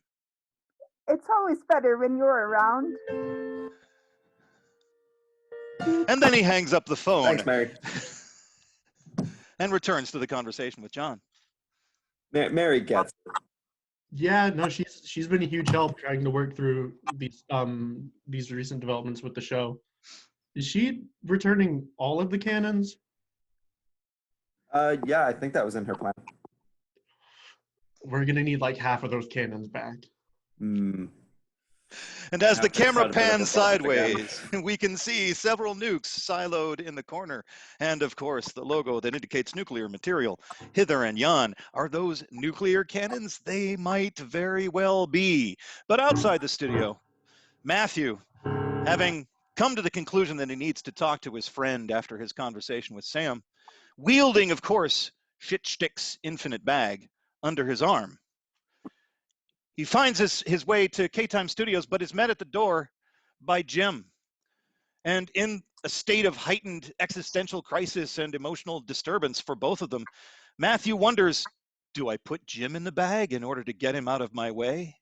It's always better when you're around. And then he hangs up the phone. Thanks, Mary. And returns to the conversation with John. Mary gets it. Yeah, no, she's been a huge help trying to work through these recent developments with the show. Is she returning all of the cannons? Yeah, I think that was in her plan. We're gonna need like half of those cannons back. And as the camera pans sideways, we can see several nukes siloed in the corner. And of course, the logo that indicates nuclear material. Hither and yon. Are those nuclear cannons? They might very well be. But outside the studio, Matthew, having come to the conclusion that he needs to talk to his friend after his conversation with Sam, wielding, of course, Shitstick's infinite bag under his arm, he finds his way to K-Time Studios, but is met at the door by Jim. And in a state of heightened existential crisis and emotional disturbance for both of them, Matthew wonders, do I put Jim in the bag in order to get him out of my way?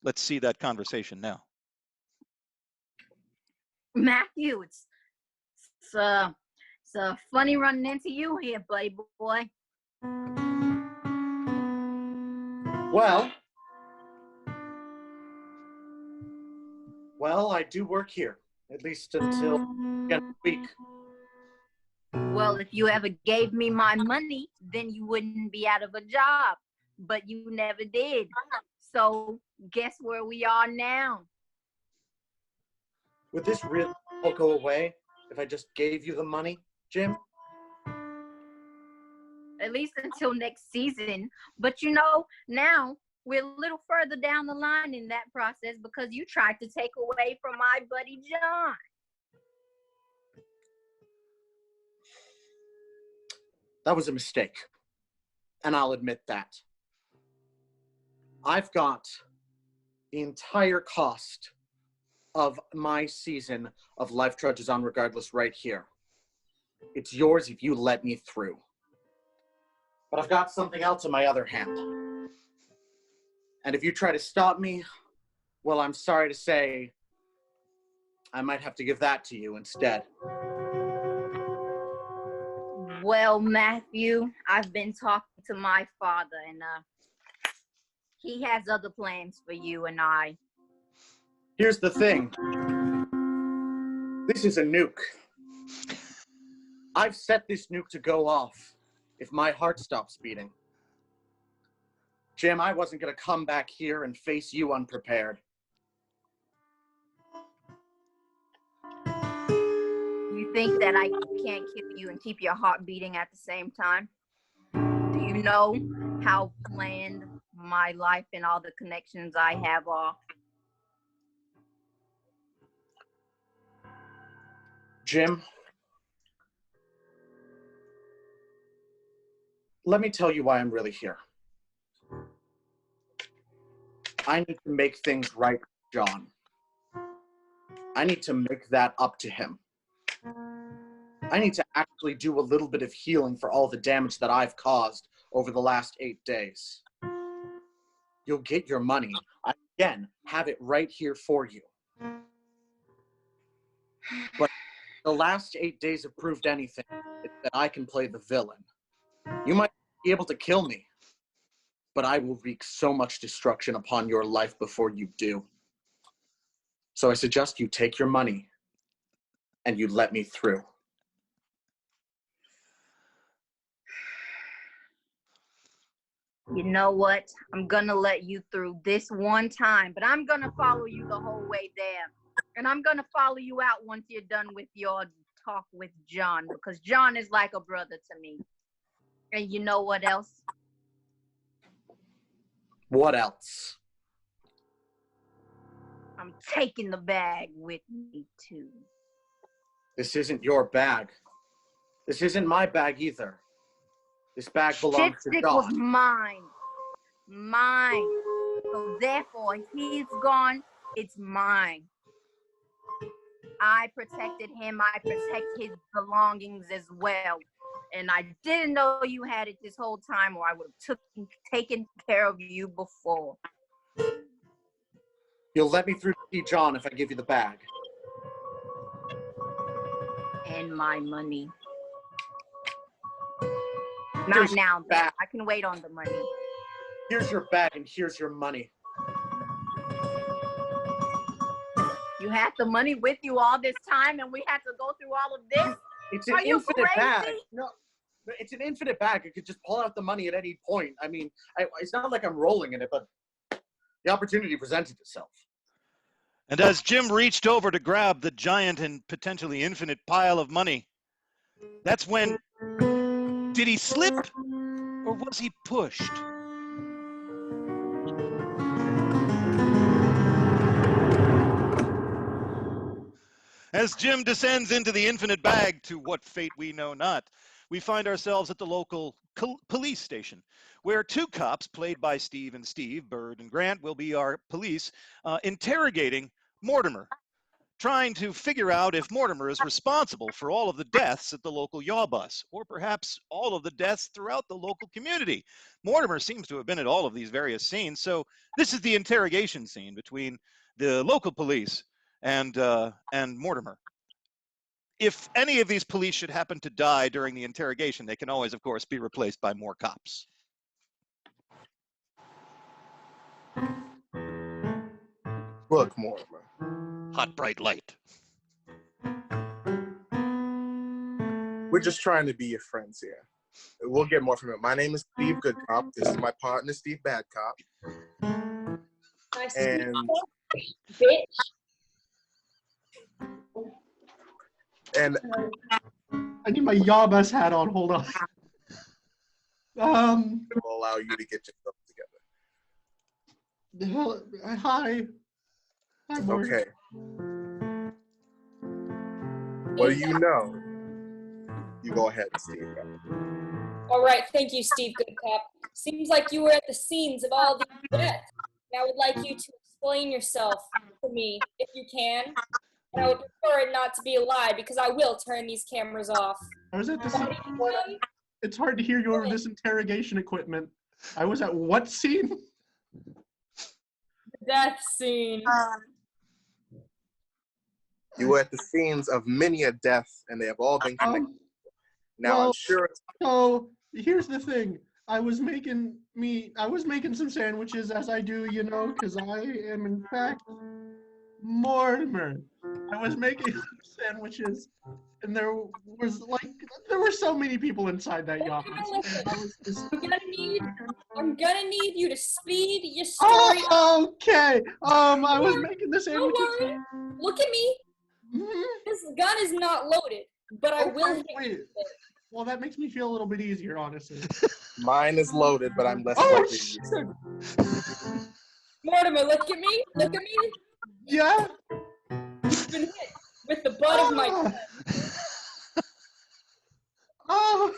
Let's see that conversation now. Matthew, it's funny running into you here, buddy boy. Well, I do work here, at least until the end of the week. Well, if you ever gave me my money, then you wouldn't be out of a job. But you never did. So guess where we are now? Would this really all go away if I just gave you the money, Jim? At least until next season. But you know, now we're a little further down the line in that process because you tried to take away from my buddy John. That was a mistake, and I'll admit that. I've got the entire cost of my season of Life Trudges On Regardless right here. It's yours if you let me through. But I've got something else in my other hand. And if you try to stop me, well, I'm sorry to say, I might have to give that to you instead. Well, Matthew, I've been talking to my father, and he has other plans for you and I. Here's the thing. This is a nuke. I've set this nuke to go off if my heart stops beating. Jim, I wasn't going to come back here and face you unprepared. You think that I can't kill you and keep your heart beating at the same time? Do you know how planned my life and all the connections I have are? Jim, let me tell you why I'm really here. I need to make things right with John. I need to make that up to him. I need to actually do a little bit of healing for all the damage that I've caused over the last 8 days. You'll get your money. I, again, have it right here for you. But the last 8 days have proved anything, it's that I can play the villain. You might be able to kill me, but I will wreak so much destruction upon your life before you do. So I suggest you take your money and you let me through. You know what? I'm gonna let you through this one time, but I'm gonna follow you the whole way there. And I'm gonna follow you out once you're done with your talk with John, because John is like a brother to me. And you know what else? What else? I'm taking the bag with me too. This isn't your bag. This isn't my bag either. This bag belongs to Chipstick God. was mine. Mine. So therefore, he's gone, it's mine. I protected him. I protect his belongings as well. And I didn't know you had it this whole time, or I would have taken care of you before. You'll let me through to see John if I give you the bag. And my money. Not now, though. I can wait on the money. Here's your bag and here's your money. You had the money with you all this time and we had to go through all of this? It's an infinite bag. No, it's an infinite bag. I could just pull out the money at any point. I mean, it's not like I'm rolling in it, but the opportunity presented itself. And as Jim reached over to grab the giant and potentially infinite pile of money, that's when, did he slip or was he pushed? As Jim descends into the infinite bag, to what fate we know not, we find ourselves at the local police station, where two cops, played by Steve and Steve, Bird and Grant, will be our police, interrogating Mortimer, trying to figure out if Mortimer is responsible for all of the deaths at the local yaw bus, or perhaps all of the deaths throughout the local community. Mortimer seems to have been at all of these various scenes, so this is the interrogation scene between the local police and Mortimer. If any of these police should happen to die during the interrogation, they can always, of course, be replaced by more cops. Look, Mortimer. Hot, bright light. We're just trying to be your friends here. We'll get more from it. My name is Steve Goodcop. This is my partner, Steve Badcop. Nice to And meet you, bitch. and I need my Yabas hat on. Hold on. will allow you to get yourself together. Hi. Hi, Morgan. Okay. What do you know? You go ahead, Steve. All right, thank you, Steve Goodcop. Seems like you were at the scenes of all these deaths. And I would like you to explain yourself to me, if you can. And I would prefer it not to be a lie, because I will turn these cameras off. I was at the scene. It's hard to hear you over this interrogation equipment. I was at what scene? The death scene. You were at the scenes of many a death, and they have all been connected. Now, I'm sure. So here's the thing. I was making some sandwiches, as I do, you know, because I am in fact Mortimer. I was making sandwiches, and there were so many people inside that yacht. I'm gonna need you to speed your story. Oh, okay. I was making the sandwiches. Don't worry. Look at me. This gun is not loaded, but I will hit you with it. Well, that makes me feel a little bit easier, honestly. Mine is loaded, but I'm less likely to use it. Mortimer, look at me. Look at me. Yeah. You've been hit with the butt of my gun. Oh.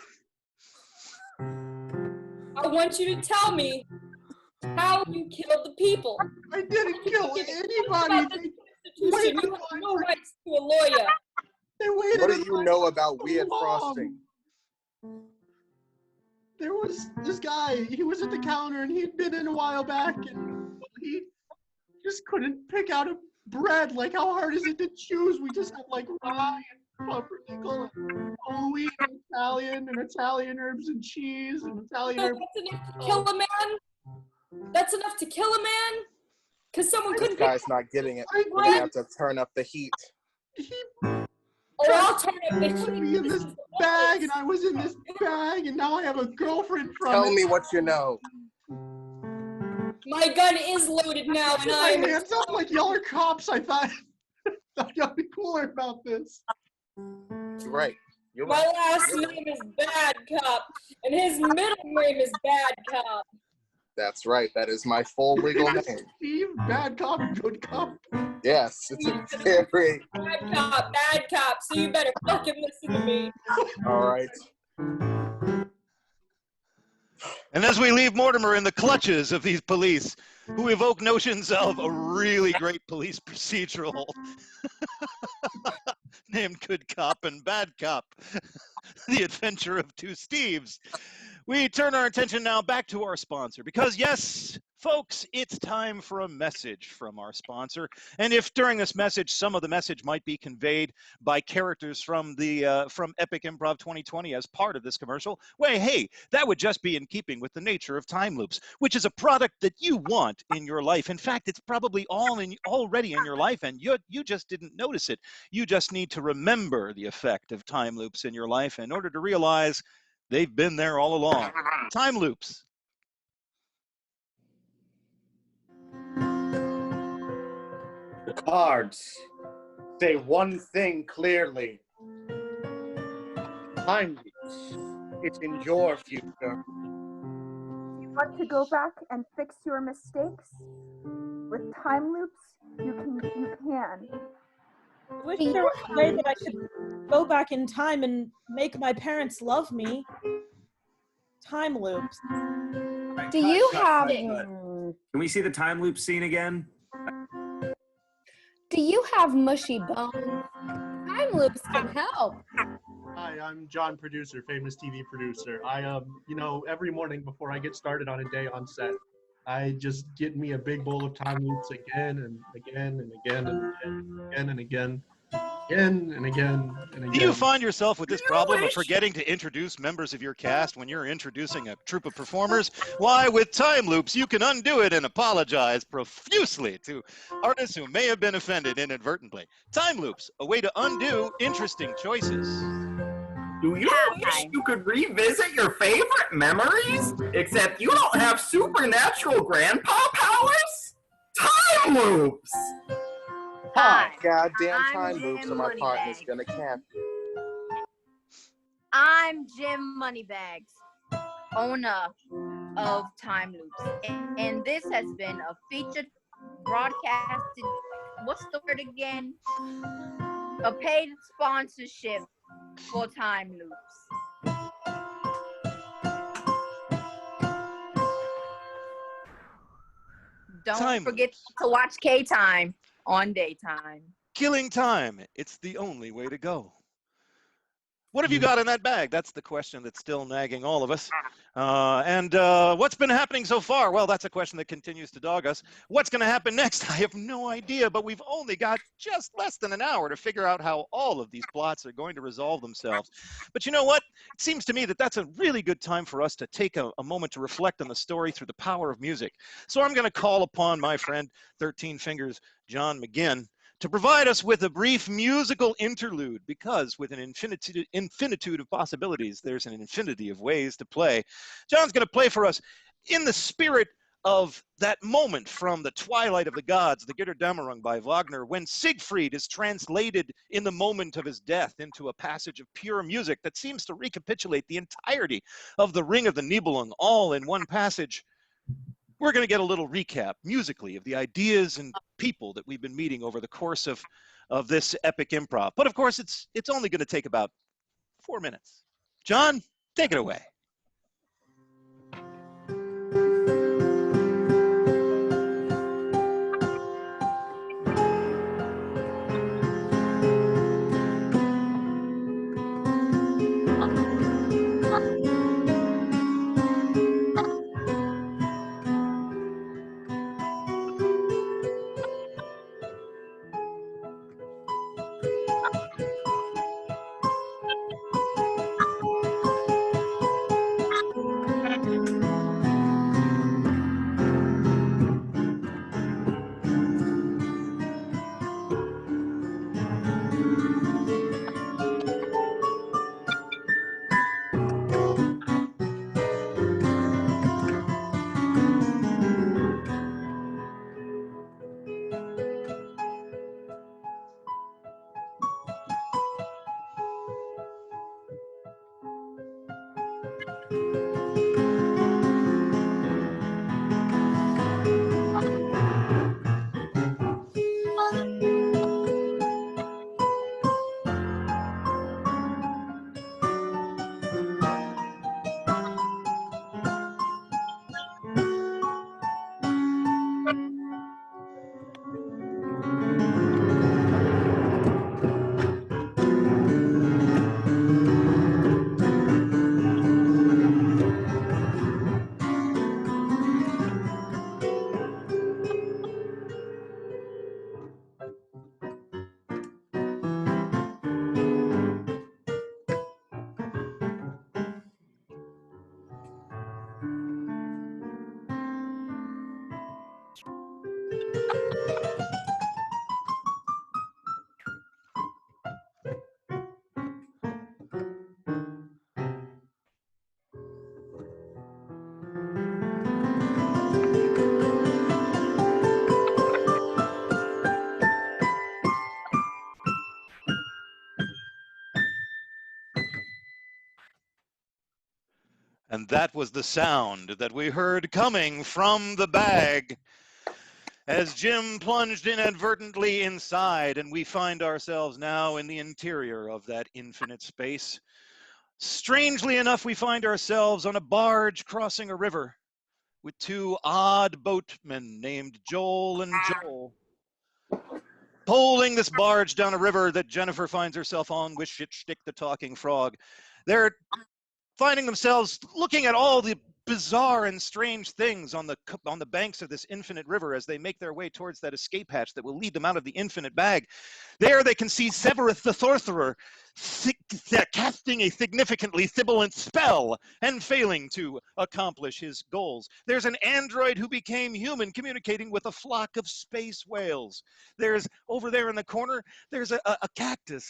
I want you to tell me how you killed the people. I didn't kill anybody. You have no rights to a lawyer. What do you know about weird frosting? There was this guy, he was at the counter and he'd been in a while back and he just couldn't pick out a bread. Like, how hard is it to choose? We just have like rye and pumpernickel and whole wheat and Italian herbs and cheese and Italian herbs. That's enough to kill a man? That's enough to kill a man? Because someone couldn't. This guy's not getting it. We're gonna have to turn up the heat. I'll turn up the heat. Me in this bag, and I was in this bag, and now I have a girlfriend from Tell me what you know. My gun is loaded now, and My I'm. hands up like y'all are cops. I thought y'all be cooler about this. You're right. You're My right. last name is Bad Cop, and his middle name is Bad Cop. That's right. That is my full legal name. Steve, Bad Cop, Good Cop. Yes, it's a very. Bad Cop, so you better fucking listen to me. All right. And as we leave Mortimer in the clutches of these police, who evoke notions of a really great police procedural named Good Cop and Bad Cop, the adventure of two Steves, we turn our attention now back to our sponsor, because yes, folks, it's time for a message from our sponsor. And if during this message, some of the message might be conveyed by characters from the from Epic Improv 2020 as part of this commercial, well, hey, that would just be in keeping with the nature of time loops, which is a product that you want in your life. In fact, it's probably already in your life, and you just didn't notice it. You just need to remember the effect of time loops in your life in order to realize they've been there all along. Time loops. The cards say one thing clearly. Time loops. It's in your future. You want to go back and fix your mistakes? With time loops, you can. I wish there was a way that I could go back in time and make my parents love me. Time loops. Do you have? Can we see the time loop scene again? Do you have mushy bones? Time loops can help. Hi, I'm John, producer, famous TV producer. I, every morning before I get started on a day on set, I just get me a big bowl of time loops again and again and again and again and again. again and again and again. Do you find yourself with this problem of forgetting to introduce members of your cast when you're introducing a troupe of performers? Why, with time loops, you can undo it and apologize profusely to artists who may have been offended inadvertently. Time loops, a way to undo interesting choices. Do you wish you could revisit your favorite memories? Except you don't have supernatural grandpa powers? Time loops! Hi, goddamn I'm time loops, Jim and my Moneybags. partner's gonna cap. I'm Jim Moneybags, owner of Time Loops. And this has been a featured broadcasted, what's the word again? A paid sponsorship for Time Loops. Don't Time forget to watch K-Time on daytime. Killing time. It's the only way to go. What have you got in that bag? That's the question that's still nagging all of us. And what's been happening so far? Well, that's a question that continues to dog us. What's going to happen next? I have no idea, but we've only got just less than an hour to figure out how all of these plots are going to resolve themselves. But you know what? It seems to me that that's a really good time for us to take a moment to reflect on the story through the power of music. So I'm going to call upon my friend, 13 Fingers, John McGinn, to provide us with a brief musical interlude, because with an infinitude of possibilities, there's an infinity of ways to play. John's going to play for us in the spirit of that moment from The Twilight of the Gods, the Götterdämmerung by Wagner, when Siegfried is translated in the moment of his death into a passage of pure music that seems to recapitulate the entirety of the Ring of the Nibelung, all in one passage. We're going to get a little recap musically of the ideas and people that we've been meeting over the course of this epic improv. But of course, it's only going to take about 4 minutes. John, take it away. And that was the sound that we heard coming from the bag as Jim plunged inadvertently inside, and we find ourselves now in the interior of that infinite space. Strangely enough, we find ourselves on a barge crossing a river with two odd boatmen named Joel and Joel, poling this barge down a river that Jennifer finds herself on with Shtick the Talking Frog. They're finding themselves looking at all the bizarre and strange things on the banks of this infinite river as they make their way towards that escape hatch that will lead them out of the infinite bag. There they can see Severus the Sorcerer casting a significantly sibilant spell and failing to accomplish his goals. There's an android who became human communicating with a flock of space whales. There's, over there in the corner, there's a cactus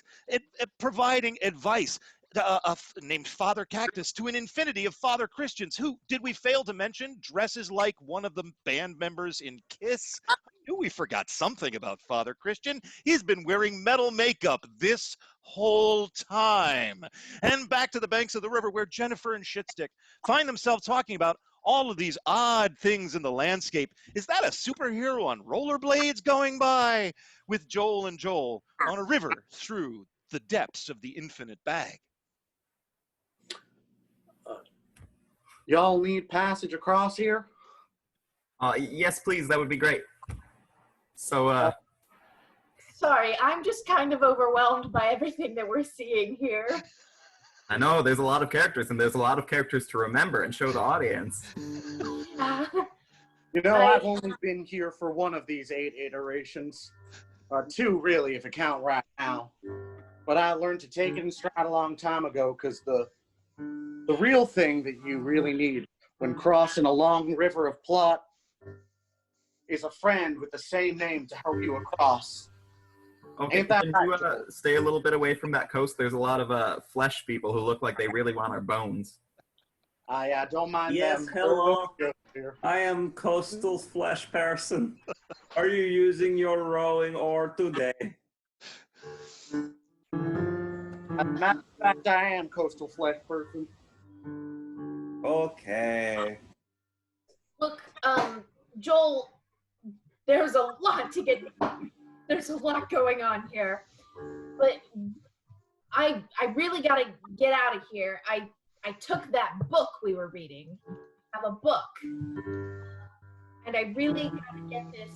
providing advice named Father Cactus to an infinity of Father Christians who, did we fail to mention, dresses like one of the band members in Kiss? I knew we forgot something about Father Christian. He's been wearing metal makeup this whole time. And back to the banks of the river where Jennifer and Shitstick find themselves talking about all of these odd things in the landscape. Is that a superhero on rollerblades going by? With Joel and Joel on a river through the depths of the infinite bag. Y'all need passage across here? Yes, please. That would be great. So, Sorry, I'm just kind of overwhelmed by everything that we're seeing here. I know there's a lot of characters, and there's a lot of characters to remember and show the audience. Yeah. You know, I've only been here for one of these 8 iterations. 2, really, if you count right now. But I learned to take it in stride a long time ago, because the real thing that you really need when crossing a long river of plot is a friend with the same name to help you across. Okay, Ain't that can right, you Joel? stay a little bit away from that coast? There's a lot of flesh people who look like they really want our bones. I don't mind Yes, them. hello. I am Coastal Flesh Person. Are you using your rowing oar today? As a matter of fact, I am Coastal Flesh Person. Okay. Look, Joel, there's a lot to get. There's a lot going on here, but I really gotta get out of here. I took that book we were reading. I have a book, and I really gotta get this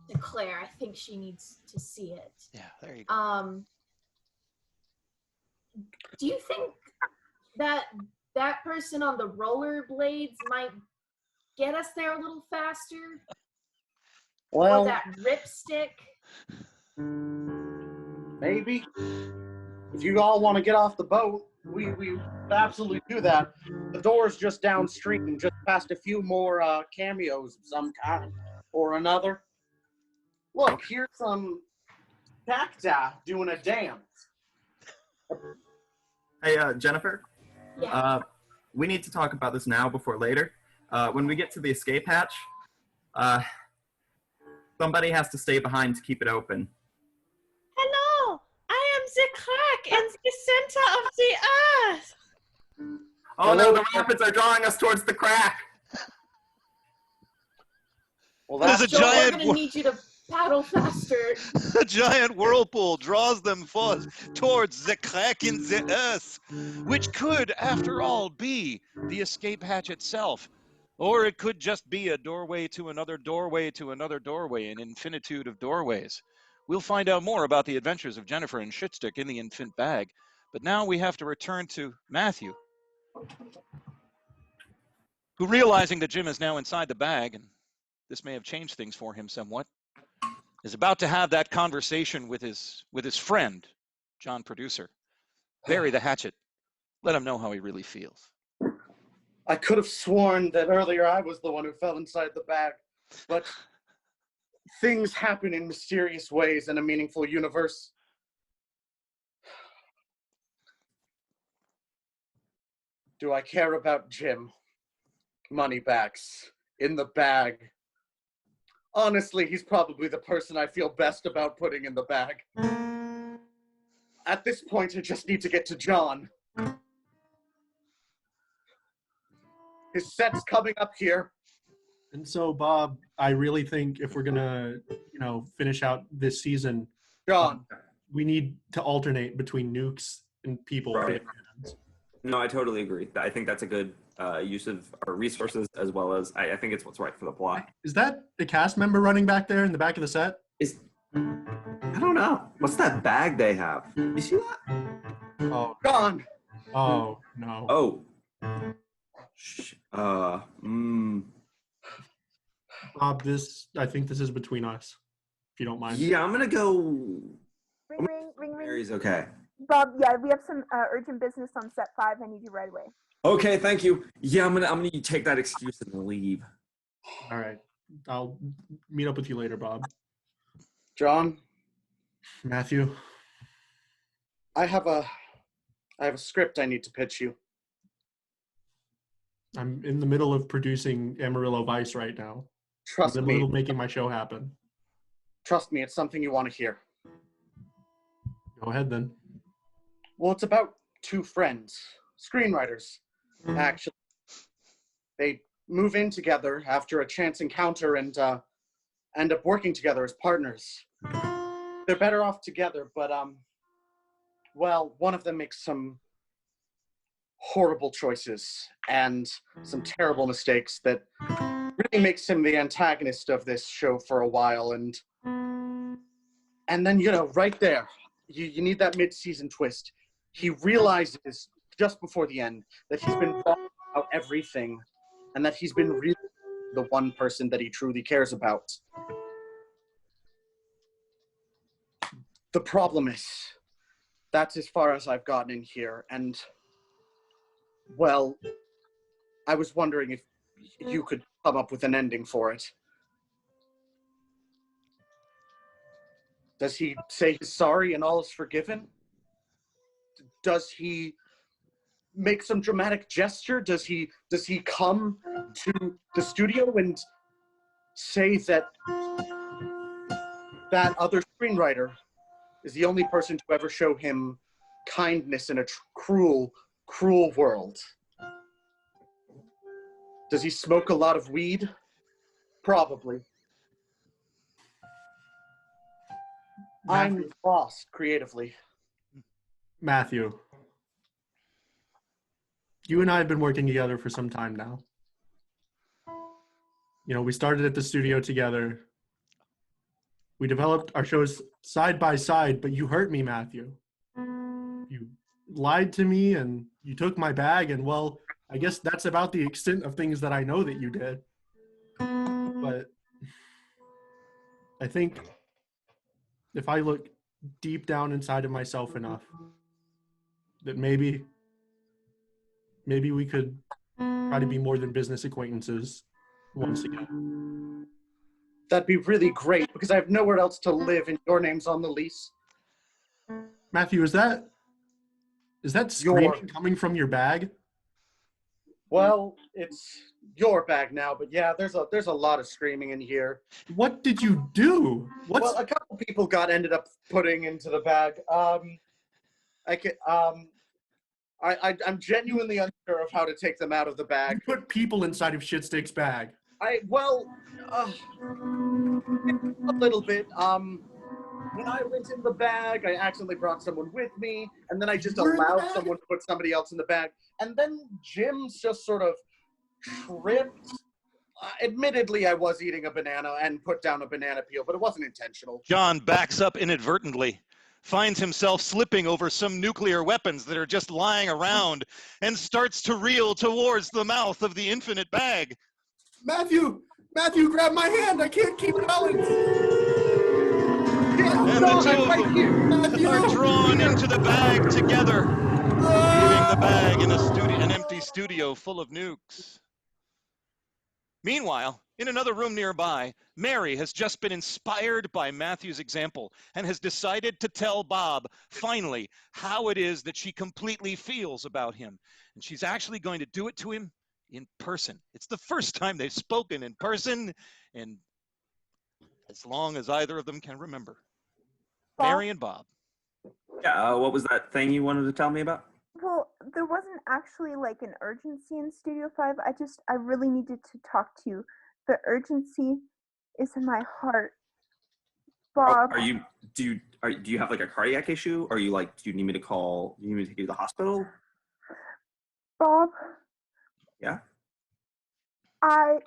to Claire. I think she needs to see it. Yeah, there you go. Do you think that person on the rollerblades might get us there a little faster? Well, or that ripstick? Maybe. If you all want to get off the boat, we absolutely do that. The door's just downstream, just past a few more cameos of some kind or another. Look, here's some cacti doing a dance. Hey, Jennifer? Yeah. We need to talk about this now before later. When we get to the escape hatch, somebody has to stay behind to keep it open. Hello, I am the crack in the center of the earth. Oh no, the rapids are drawing us towards the crack. Well, There's a Joel, giant we're gonna need you to paddle faster. a giant whirlpool draws them forth towards the crack in the earth, which could, after all, be the escape hatch itself. Or it could just be a doorway to another doorway to another doorway, an infinitude of doorways. We'll find out more about the adventures of Jennifer and Shitstick in the infant bag. But now we have to return to Matthew, who, realizing that Jim is now inside the bag, and this may have changed things for him somewhat, is about to have that conversation with his friend, John Producer. Bury the hatchet. Let him know how he really feels. I could have sworn that earlier I was the one who fell inside the bag, but things happen in mysterious ways in a meaningful universe. Do I care about Jim? Moneybags in the bag. Honestly, he's probably the person I feel best about putting in the bag. At this point, I just need to get to John. His set's coming up here. And so, Bob, I really think if we're gonna, finish out this season, John, we need to alternate between nukes and people. Right. No, I totally agree. I think that's a good use of our resources, as well as I think it's what's right for the plot. Is that a cast member running back there in the back of the set? I don't know. What's that bag they have? You see that? Oh, John. Oh no. Oh. Bob, I think this is between us, if you don't mind. Yeah, I'm gonna go. Ring, ring, ring, ring. Mary's okay. Bob, yeah, we have some urgent business on set 5. I need you right away. Okay, thank you. Yeah, I'm gonna take that excuse and leave. All right. I'll meet up with you later, Bob. John? Matthew? I have a script I need to pitch you. I'm in the middle of producing Amarillo Vice right now. Trust in the me. middle of making my show happen. Trust me, it's something you want to hear. Go ahead, then. Well, it's about 2 friends, screenwriters, actually. They move in together after a chance encounter and end up working together as partners. They're better off together, but, well, one of them makes some horrible choices and some terrible mistakes that really makes him the antagonist of this show for a while. And then, you know, right there, you need that mid-season twist. He realizes just before the end that he's been wrong about everything and that he's been really the one person that he truly cares about. The problem is, that's as far as I've gotten in here, and, well, I was wondering if you could come up with an ending for it. Does he say he's sorry and all is forgiven? Does he make some dramatic gesture? Does he come to the studio and say that that other screenwriter is the only person to ever show him kindness in a cruel, cruel world? Does he smoke a lot of weed? Probably. I'm lost creatively. Matthew, you and I have been working together for some time now. You know, we started at the studio together. We developed our shows side by side, but you hurt me, Matthew. You lied to me and you took my bag, and well, I guess that's about the extent of things that I know that you did. But I think if I look deep down inside of myself enough, that maybe we could try to be more than business acquaintances once again. That'd be really great, because I have nowhere else to live and your name's on the lease. Matthew, is that screaming coming from your bag? Well, it's your bag now, but yeah, there's a lot of screaming in here. What did you do? Well, a couple people ended up putting into the bag. I'm genuinely unsure of how to take them out of the bag. You put people inside of Shitstick's bag. A little bit. When I went in the bag, I accidentally brought someone with me, and then I just allowed someone to put somebody else in the bag. And then Jim's just sort of tripped. Admittedly, I was eating a banana and put down a banana peel, but it wasn't intentional. John backs up inadvertently, finds himself slipping over some nuclear weapons that are just lying around, and starts to reel towards the mouth of the infinite bag. Matthew, grab my hand. I can't keep balance. And the two of them are drawn into the bag together, leaving the bag in an empty studio full of nukes. Meanwhile, in another room nearby, Mary has just been inspired by Matthew's example and has decided to tell Bob, finally, how it is that she completely feels about him. And she's actually going to do it to him in person. It's the first time they've spoken in person, and as long as either of them can remember. Mary and Bob. Yeah, what was that thing you wanted to tell me about? Well, there wasn't actually like an urgency in Studio 5. I really needed to talk to you. The urgency is in my heart. Bob. Do you have like a cardiac issue? Are you like, do you need me to take you to the hospital? Bob. Yeah? I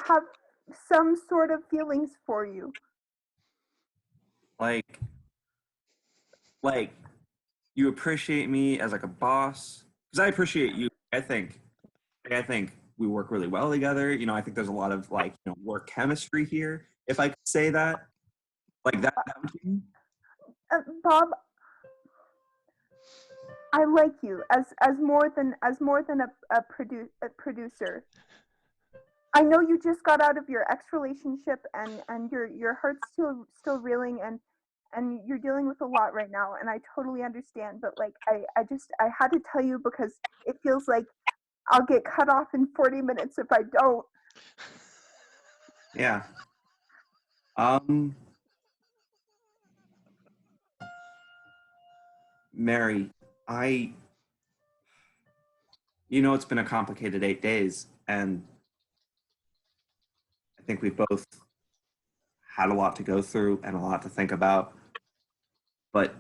have some sort of feelings for you. Like you appreciate me as like a boss, because I appreciate you. I think we work really well together. You know, I think there's a lot of like, you know, work chemistry here, if I could say that. Like that. Bob, I like you as more than a producer. I know you just got out of your ex relationship and your heart's still reeling and you're dealing with a lot right now, and I totally understand, but like I had to tell you because it feels like I'll get cut off in 40 minutes if I don't. Yeah. Mary, you know, it's been a complicated 8 days, and I think we've both had a lot to go through and a lot to think about, but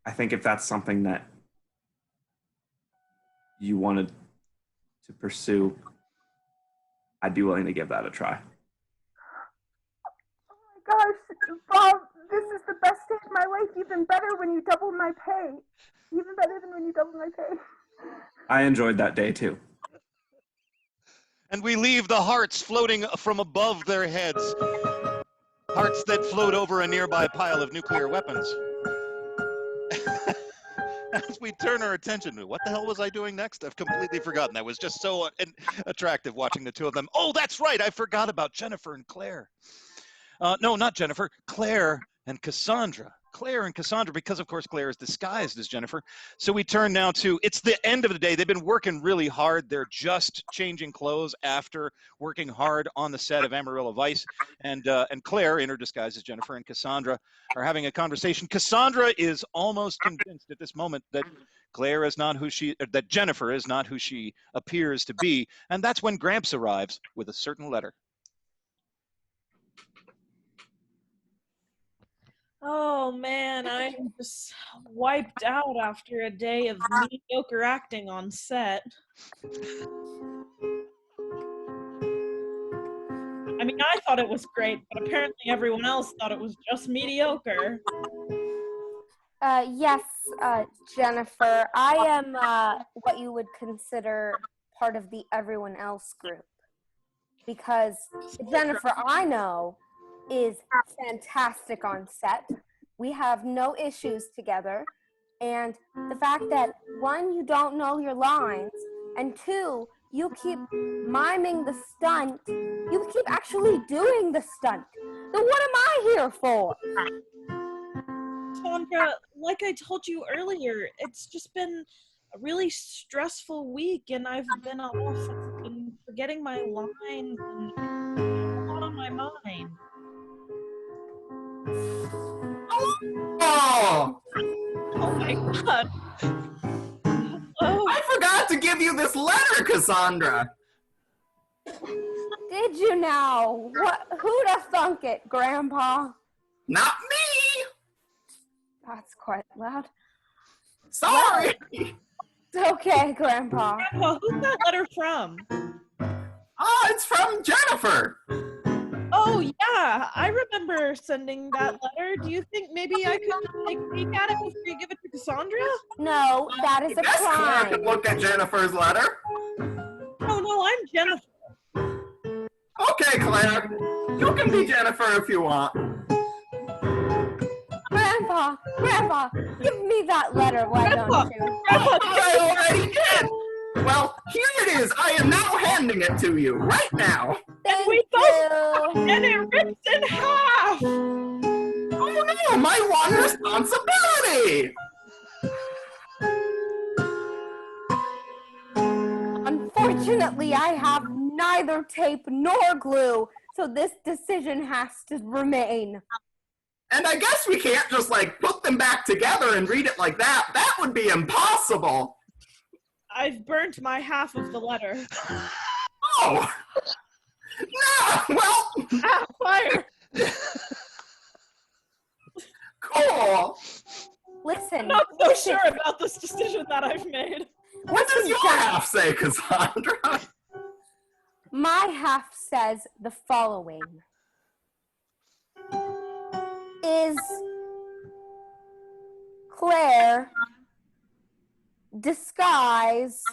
I think if that's something that you wanted to pursue, I'd be willing to give that a try. Oh my gosh, Bob, this is the best day of my life, even better when you double my pay. Even better than when you double my pay. I enjoyed that day too. And we leave the hearts floating from above their heads. Hearts that float over a nearby pile of nuclear weapons. As we turn our attention to what the hell was I doing next? I've completely forgotten. That was just so attractive watching the two of them. Oh, that's right. I forgot about Jennifer and Claire. No, not Jennifer. Claire and Cassandra. Claire and Cassandra, because of course Claire is disguised as Jennifer. So we turn now to, it's the end of the day. They've been working really hard. They're just changing clothes after working hard on the set of Amarillo Vice. And Claire, in her disguise as Jennifer, and Cassandra are having a conversation. Cassandra is almost convinced at this moment that Claire is not who that Jennifer is not who she appears to be. And that's when Gramps arrives with a certain letter. Oh man, I'm just wiped out after a day of mediocre acting on set. I mean, I thought it was great, but apparently everyone else thought it was just mediocre. Yes, Jennifer, I am what you would consider part of the everyone else group. Because the Jennifer I know is fantastic on set. We have no issues together. And the fact that, one, you don't know your lines, and two, you keep miming the stunt, you keep actually doing the stunt. Then what am I here for? Cassandra, like I told you earlier, it's just been a really stressful week, and I've been off and forgetting my lines and a lot on my mind. Oh! Oh my god. Oh. I forgot to give you this letter, Cassandra. Did you now? What? Who'd have thunk it, Grandpa? Not me! That's quite loud. Sorry! It's okay, Grandpa. Grandpa, who's that letter from? Oh, it's from Jennifer. Oh, yeah. I remember sending that letter. Do you think maybe I could take a peek at it before you give it to Cassandra? No, that is a Yes, Claire crime. can look at Jennifer's letter. No, I'm Jennifer. Okay, Claire. You can be Jennifer if you want. Grandpa, give me that letter, why don't you? I already did. Well, here it is. I am now handing it to you right now. Thank we both, you. and it rips in half. Oh no, my one responsibility. Unfortunately, I have neither tape nor glue, so this decision has to remain. And I guess we can't just like put them back together and read it like that. That would be impossible. I've burnt my half of the letter. Oh! No! Well... fire! Cool! Listen. I'm not so sure about this decision that I've made. What does your half say, Cassandra? My half says the following. is Claire disguise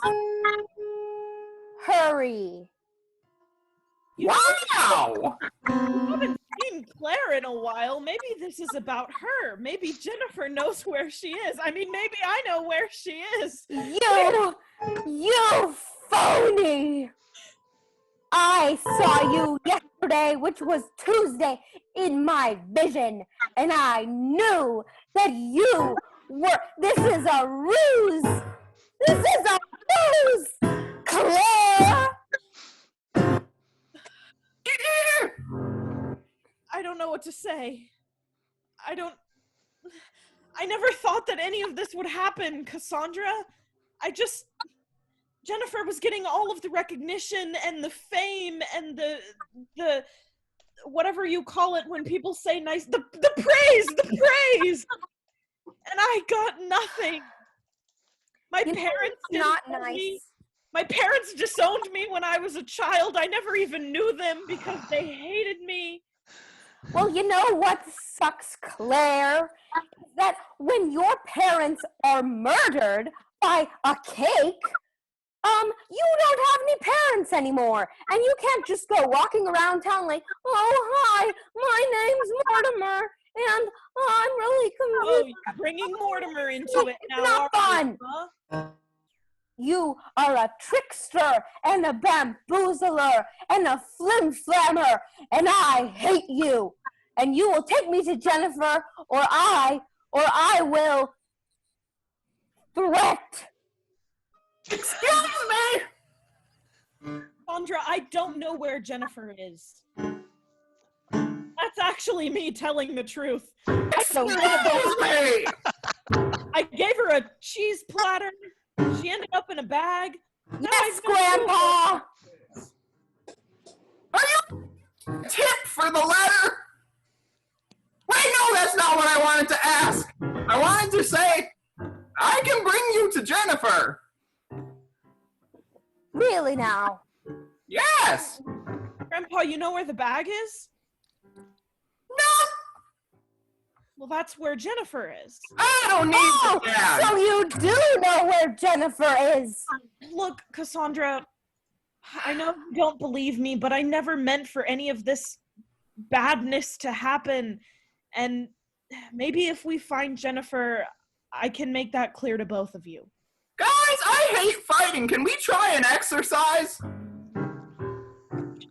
hurry. Wow! I haven't seen Claire in a while. Maybe this is about her. Maybe Jennifer knows where she is. I mean, maybe I know where she is. You phony! I saw you yesterday, which was Tuesday, in my vision, and I knew that you were. This is a ruse! This is a ruse! Claire! I don't know what to say. I never thought that any of this would happen, Cassandra. Jennifer was getting all of the recognition and the fame and the whatever you call it when people say nice, the praise! And I got nothing. My parents disowned me. My parents disowned me when I was a child. I never even knew them because they hated me. Well, you know what sucks, Claire? That when your parents are murdered by a cake, you don't have any parents anymore. And you can't just go walking around town like, oh, hi, my name's Mortimer, and I'm really confused. Oh, you're bringing Mortimer into it now. It's not fun. Huh? You are a trickster and a bamboozler and a flim-flammer, and I hate you. And you will take me to Jennifer, or I will threat. Excuse me! Sandra, I don't know where Jennifer is. That's actually me telling the truth. Excuse me! I gave her a cheese platter. She ended up in a bag. Yes, Grandpa! Are you tip for the letter? Wait, no, that's not what I wanted to ask. I wanted to say, I can bring you to Jennifer. Really now? Yes! Grandpa, you know where the bag is? No! Well, that's where Jennifer is. I don't need the bag. So you do know where Jennifer is. Look, Cassandra, I know you don't believe me, but I never meant for any of this badness to happen. And maybe if we find Jennifer, I can make that clear to both of you. Guys, I hate fighting. Can we try an exercise?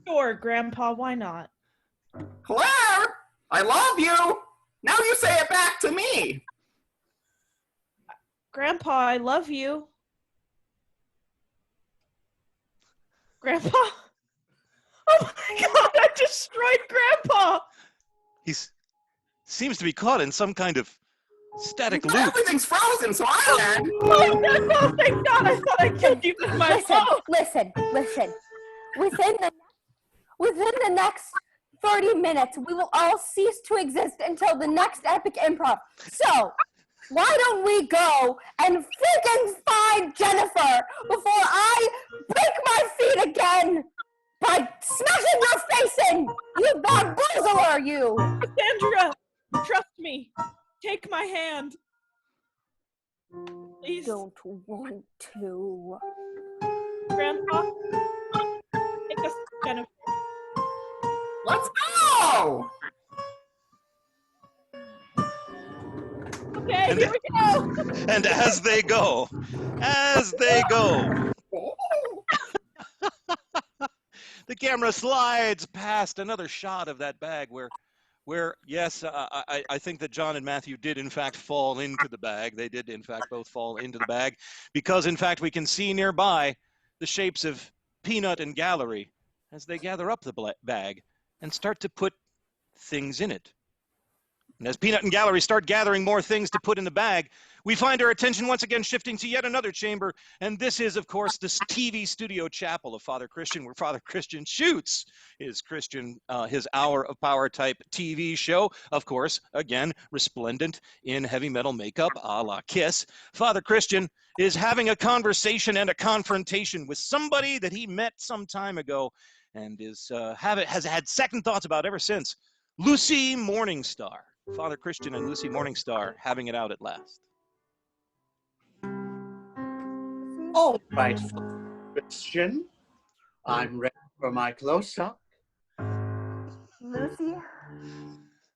Sure, Grandpa, why not? Claire, I love you. Now you say it back to me. Grandpa, I love you. Grandpa? Oh my God, I destroyed Grandpa! He seems to be caught in some kind of static loop. Everything's frozen, so I land. Oh, Grandpa, thank God, I thought I killed you with my phone. Listen. Within the next 30 minutes, we will all cease to exist until the next Epic Improv. So, why don't we go and freaking find Jennifer before I break my feet again by smashing your face in, you bamboozler, you! Cassandra, trust me. Take my hand. Please. Don't want to. Grandpa, take us to Jennifer. Let's go! Okay, here we go. And as they go, the camera slides past another shot of that bag where yes, I think that John and Matthew did in fact fall into the bag. They did in fact both fall into the bag because in fact we can see nearby the shapes of Peanut and Gallery as they gather up the bag and start to put things in it. And as Peanut and Gallery start gathering more things to put in the bag, we find our attention once again shifting to yet another chamber. And this is, of course, the TV studio chapel of Father Christian, where Father Christian shoots his Hour of Power type TV show. Of course, again, resplendent in heavy metal makeup, a la Kiss. Father Christian is having a conversation and a confrontation with somebody that he met some time ago and has had second thoughts about ever since. Lucy Morningstar. Father Christian and Lucy Morningstar having it out at last. All right, Christian. I'm ready for my close-up. Lucy,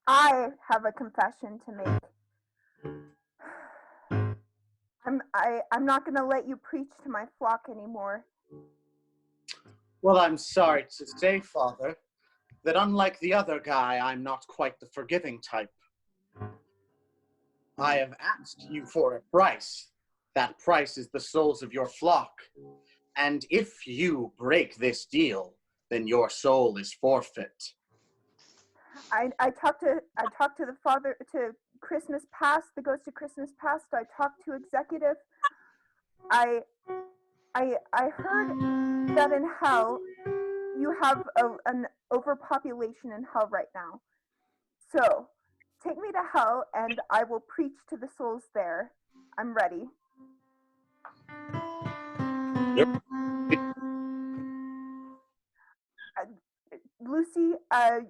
I have a confession to make. I'm not going to let you preach to my flock anymore. Well, I'm sorry to say, Father, that unlike the other guy, I'm not quite the forgiving type. I have asked you for a price. That price is the souls of your flock. And if you break this deal, then your soul is forfeit. I talked to the father, to Christmas Past, the ghost of Christmas Past. I talked to executive. I heard that in hell you have an overpopulation in hell right now. So take me to hell and I will preach to the souls there. I'm ready. Yep. Lucy, I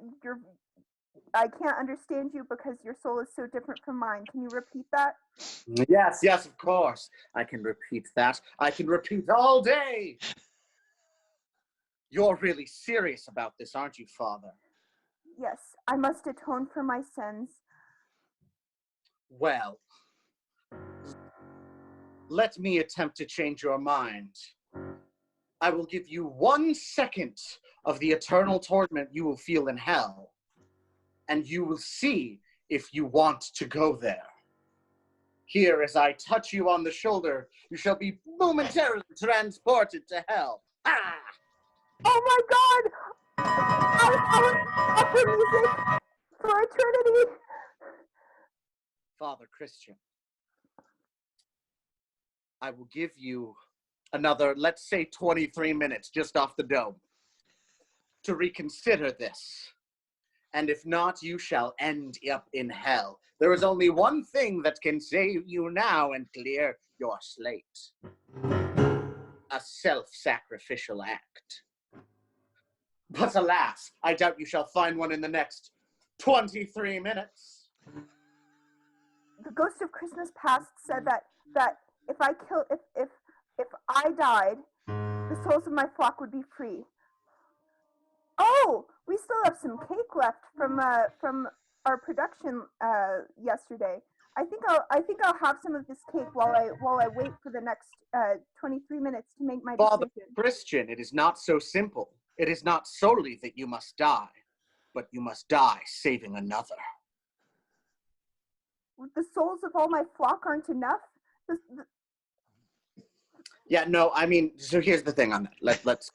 can't understand you because your soul is so different from mine. Can you repeat that? Yes, of course. I can repeat that. I can repeat all day. You're really serious about this, aren't you, Father? Yes, I must atone for my sins. Well, let me attempt to change your mind. I will give you 1 second of the eternal torment you will feel in hell, and you will see if you want to go there. Here, as I touch you on the shoulder, you shall be momentarily transported to hell. Ah! Oh my God! I will music for eternity. Father Christian, I will give you another, let's say 23 minutes just off the dome to reconsider this. And if not, you shall end up in hell. There is only one thing that can save you now and clear your slate. A self-sacrificial act. But alas, I doubt you shall find one in the next 23 minutes. The ghost of Christmas Past said that if I died, the souls of my flock would be free. Oh, we still have some cake left from our production yesterday. I think I'll have some of this cake while I wait for the next 23 minutes to make my Father decision. Christian, it is not so simple. It is not solely that you must die, but you must die saving another. The souls of all my flock aren't enough. Yeah, no, I mean, so here's the thing on that. Let's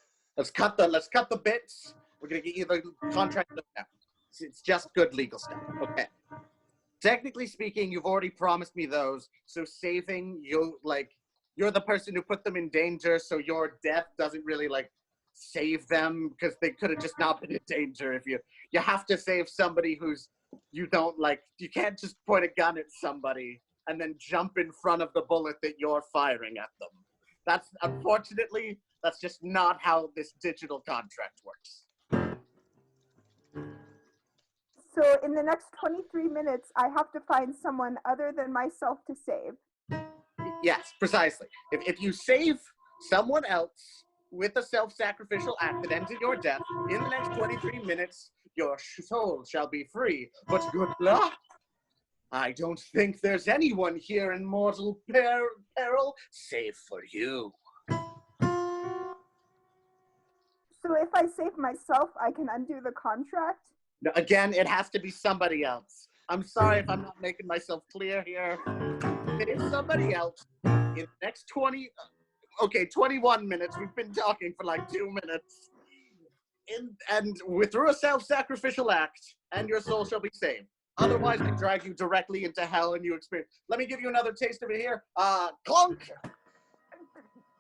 cut the bits. We're gonna get you the contract now. It's just good legal stuff. Okay. Technically speaking, you've already promised me those. So saving you're the person who put them in danger, so your death doesn't really save them because they could have just not been in danger. If you have to save somebody who's you can't just point a gun at somebody and then jump in front of the bullet that you're firing at them. That's unfortunately, that's just not how this digital contract works. So in the next 23 minutes, I have to find someone other than myself to save. Yes, precisely. If you save someone else with a self-sacrificial act that ends in your death, in the next 23 minutes, your soul shall be free. But good luck. I don't think there's anyone here in mortal peril save for you. So if I save myself, I can undo the contract? No, again, it has to be somebody else. I'm sorry if I'm not making myself clear here. It is somebody else. In the next 21 minutes. We've been talking for 2 minutes. Through a self-sacrificial act, and your soul shall be saved. Otherwise, we drag you directly into hell and you experience. Let me give you another taste of it here. Clunk!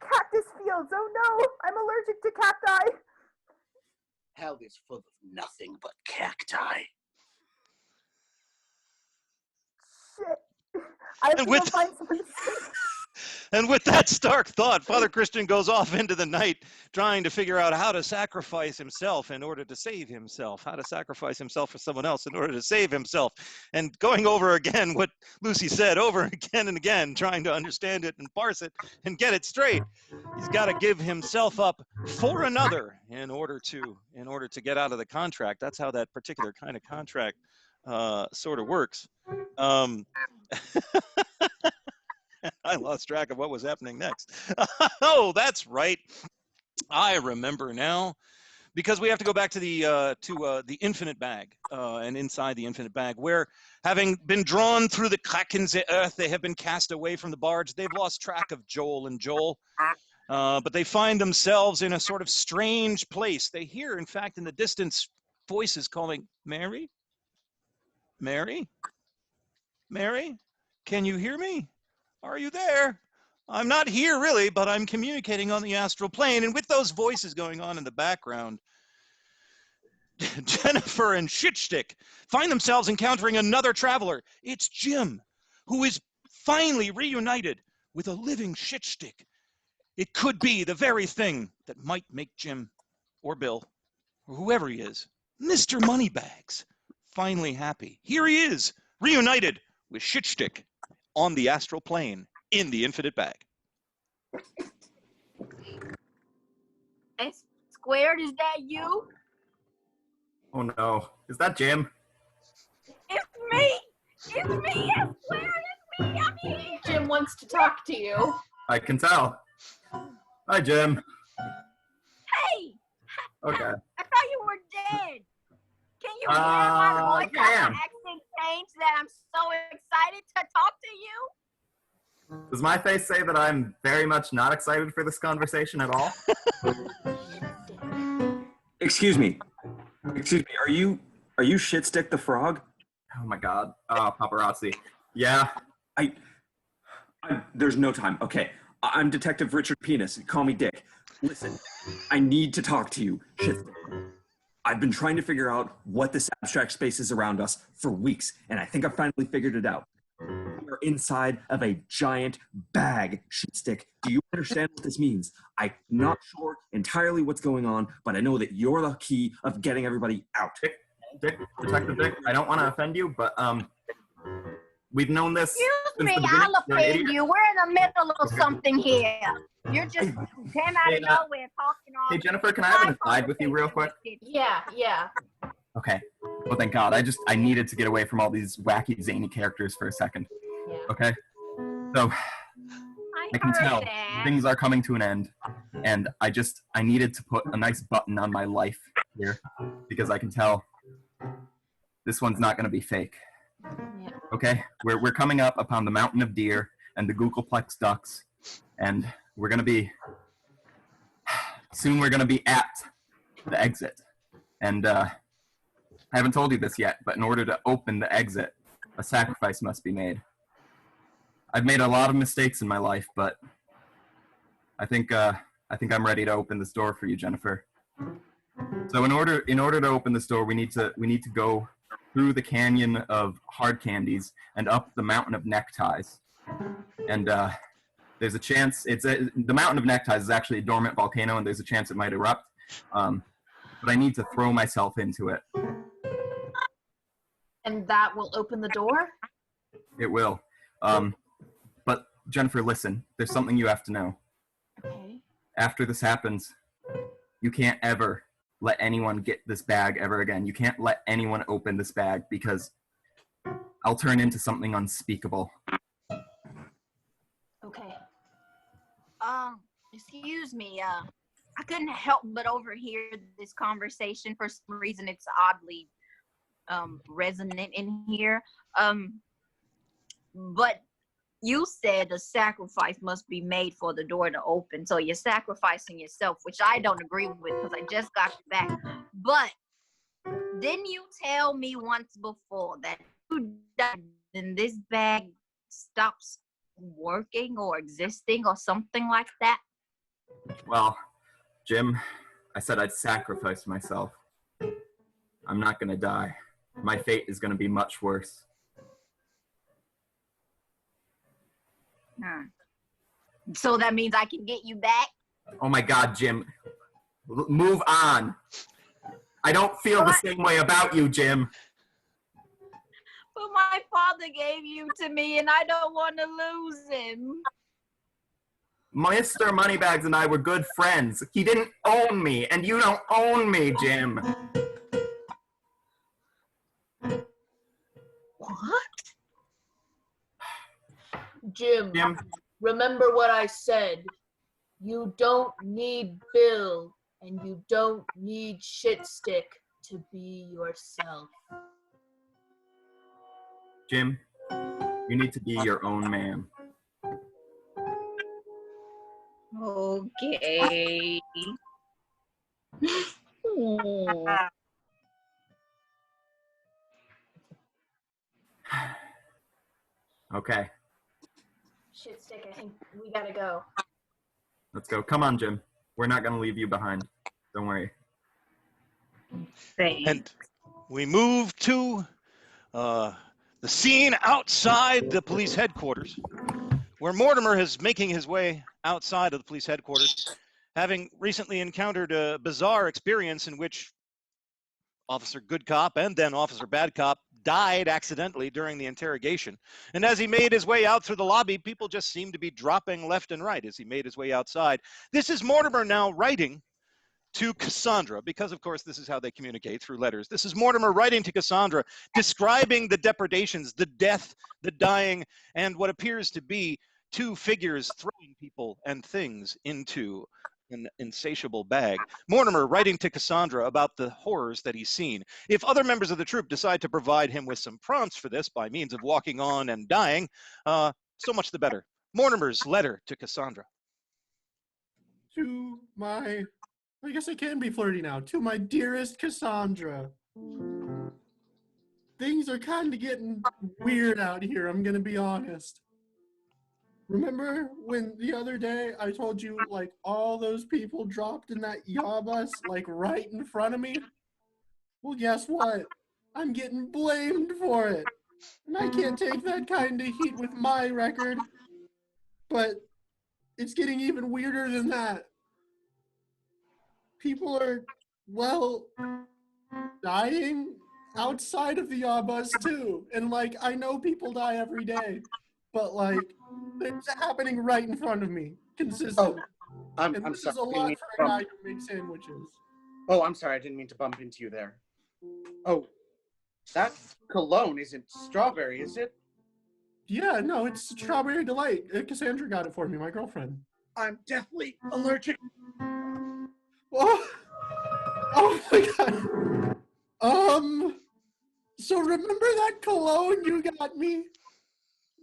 Cactus fields, oh no! I'm allergic to cacti! Hell is full of nothing but cacti. Shit. I have to go find someone to save. And with that stark thought, Father Christian goes off into the night trying to figure out how to sacrifice himself in order to save himself, how to sacrifice himself for someone else in order to save himself. And going over again what Lucy said over again and again, trying to understand it and parse it and get it straight. He's got to give himself up for another in order to get out of the contract. That's how that particular kind of contract sort of works. I lost track of what was happening next. Oh, that's right. I remember now, because we have to go back to the infinite bag, and inside the infinite bag, where, having been drawn through the crack in the earth, they have been cast away from the barge. They've lost track of Joel and Joel, but they find themselves in a sort of strange place. They hear, in fact, in the distance, voices calling, "Mary? Mary? Mary? Can you hear me? Are you there? I'm not here really, but I'm communicating on the astral plane." And with those voices going on in the background, Jennifer and Shitstick find themselves encountering another traveler. It's Jim, who is finally reunited with a living Shitstick. It could be the very thing that might make Jim or Bill or whoever he is, Mr. Moneybags, finally happy. Here he is, reunited with Shitstick on the astral plane in the infinite bag. Hey, Squared, is that you? Oh no, is that Jim? It's me! It's me! Yes, Squared, it's me! I'm here! Jim wants to talk to you. I can tell. Hi, Jim. Hey! Okay. I thought you were dead. Can you hear my voice? Yeah, I am. Accent change that I'm so excited to talk to you? Does my face say that I'm very much not excited for this conversation at all? Excuse me. Are you Shitstick the Frog? Oh my God. Paparazzi. Yeah. I there's no time. Okay. I'm Detective Richard Penis. Call me Dick. Listen, I need to talk to you, Shitstick. I've been trying to figure out what this abstract space is around us for weeks, and I think I finally figured it out. We're inside of a giant bag, Shitstick. Do you understand what this means? I'm not sure entirely what's going on, but I know that you're the key of getting everybody out. Dick, Detective Dick, I don't want to offend you, but we've known this. Excuse me, I'll offend you. We're in the middle of something here. You're just came out of nowhere talking all. Hey, Jennifer, can I have an aside with you real quick? Yeah. Okay. Well, thank God. I needed to get away from all these wacky, zany characters for a second. Yeah. Okay? So, I can tell things are coming to an end, and I needed to put a nice button on my life here, because I can tell this one's not going to be fake. Yeah. Okay? We're coming up upon the mountain of deer and the Googleplex ducks, and we're going to be at the exit. And I haven't told you this yet, but in order to open the exit, a sacrifice must be made. I've made a lot of mistakes in my life, but I think I'm ready to open this door for you, Jennifer. So in order to open this door, we need to go through the canyon of hard candies and up the mountain of neckties. And there's a chance the mountain of neckties is actually a dormant volcano, and there's a chance it might erupt. But I need to throw myself into it. And that will open the door? It will. But Jennifer, listen, there's something you have to know. Okay. After this happens, you can't ever let anyone get this bag ever again. You can't let anyone open this bag, because I'll turn into something unspeakable. Okay. Excuse me. I couldn't help but overhear this conversation. For some reason, it's oddly resonant in here. But you said a sacrifice must be made for the door to open. So you're sacrificing yourself, which I don't agree with, because I just got you back. But didn't you tell me once before that you died and this bag stops working or existing or something like that? Well, Jim, I said I'd sacrifice myself. I'm not going to die. My fate is going to be much worse. So that means I can get you back? Oh my God, Jim. Move on. I don't feel the same way about you, Jim. But my father gave you to me and I don't want to lose him. Mr. Moneybags and I were good friends. He didn't own me, and you don't own me, Jim. What? Jim, remember what I said. You don't need Bill, and you don't need Shitstick to be yourself. Jim, you need to be your own man. Okay. Okay, Shitstick, I think we gotta go. let's go. Come on, Jim. We're not going to leave you behind. Don't worry. And we move to the scene outside the police headquarters, where Mortimer is making his way outside of the police headquarters, having recently encountered a bizarre experience in which Officer Good Cop and then Officer Bad Cop died accidentally during the interrogation. And as he made his way out through the lobby, people just seemed to be dropping left and right as he made his way outside. This is Mortimer now writing to Cassandra, because of course this is how they communicate, through letters. This is Mortimer writing to Cassandra, describing the depredations, the death, the dying, and what appears to be two figures throwing people and things into an insatiable bag. Mortimer writing to Cassandra about the horrors that he's seen. If other members of the troupe decide to provide him with some prompts for this by means of walking on and dying, so much the better. Mortimer's letter to Cassandra. To my, I guess I can be flirty now. To my dearest Cassandra. Things are kind of getting weird out here, I'm going to be honest. Remember when the other day I told you, like, all those people dropped in that bus, like, right in front of me? Well, guess what? I'm getting blamed for it. And I can't take that kind of heat with my record. But it's getting even weirder than that. People are, well, dying outside of the bus too. And, like, I know people die every day. But, like, it's happening right in front of me, consistently. I'm this sorry. is a lot for a guy who makes sandwiches. Oh, I'm sorry. I didn't mean to bump into you there. Oh, that cologne isn't strawberry, is it? Yeah, no, it's Strawberry Delight. Cassandra got it for me, my girlfriend. I'm deathly allergic. Oh my God. So remember that cologne you got me?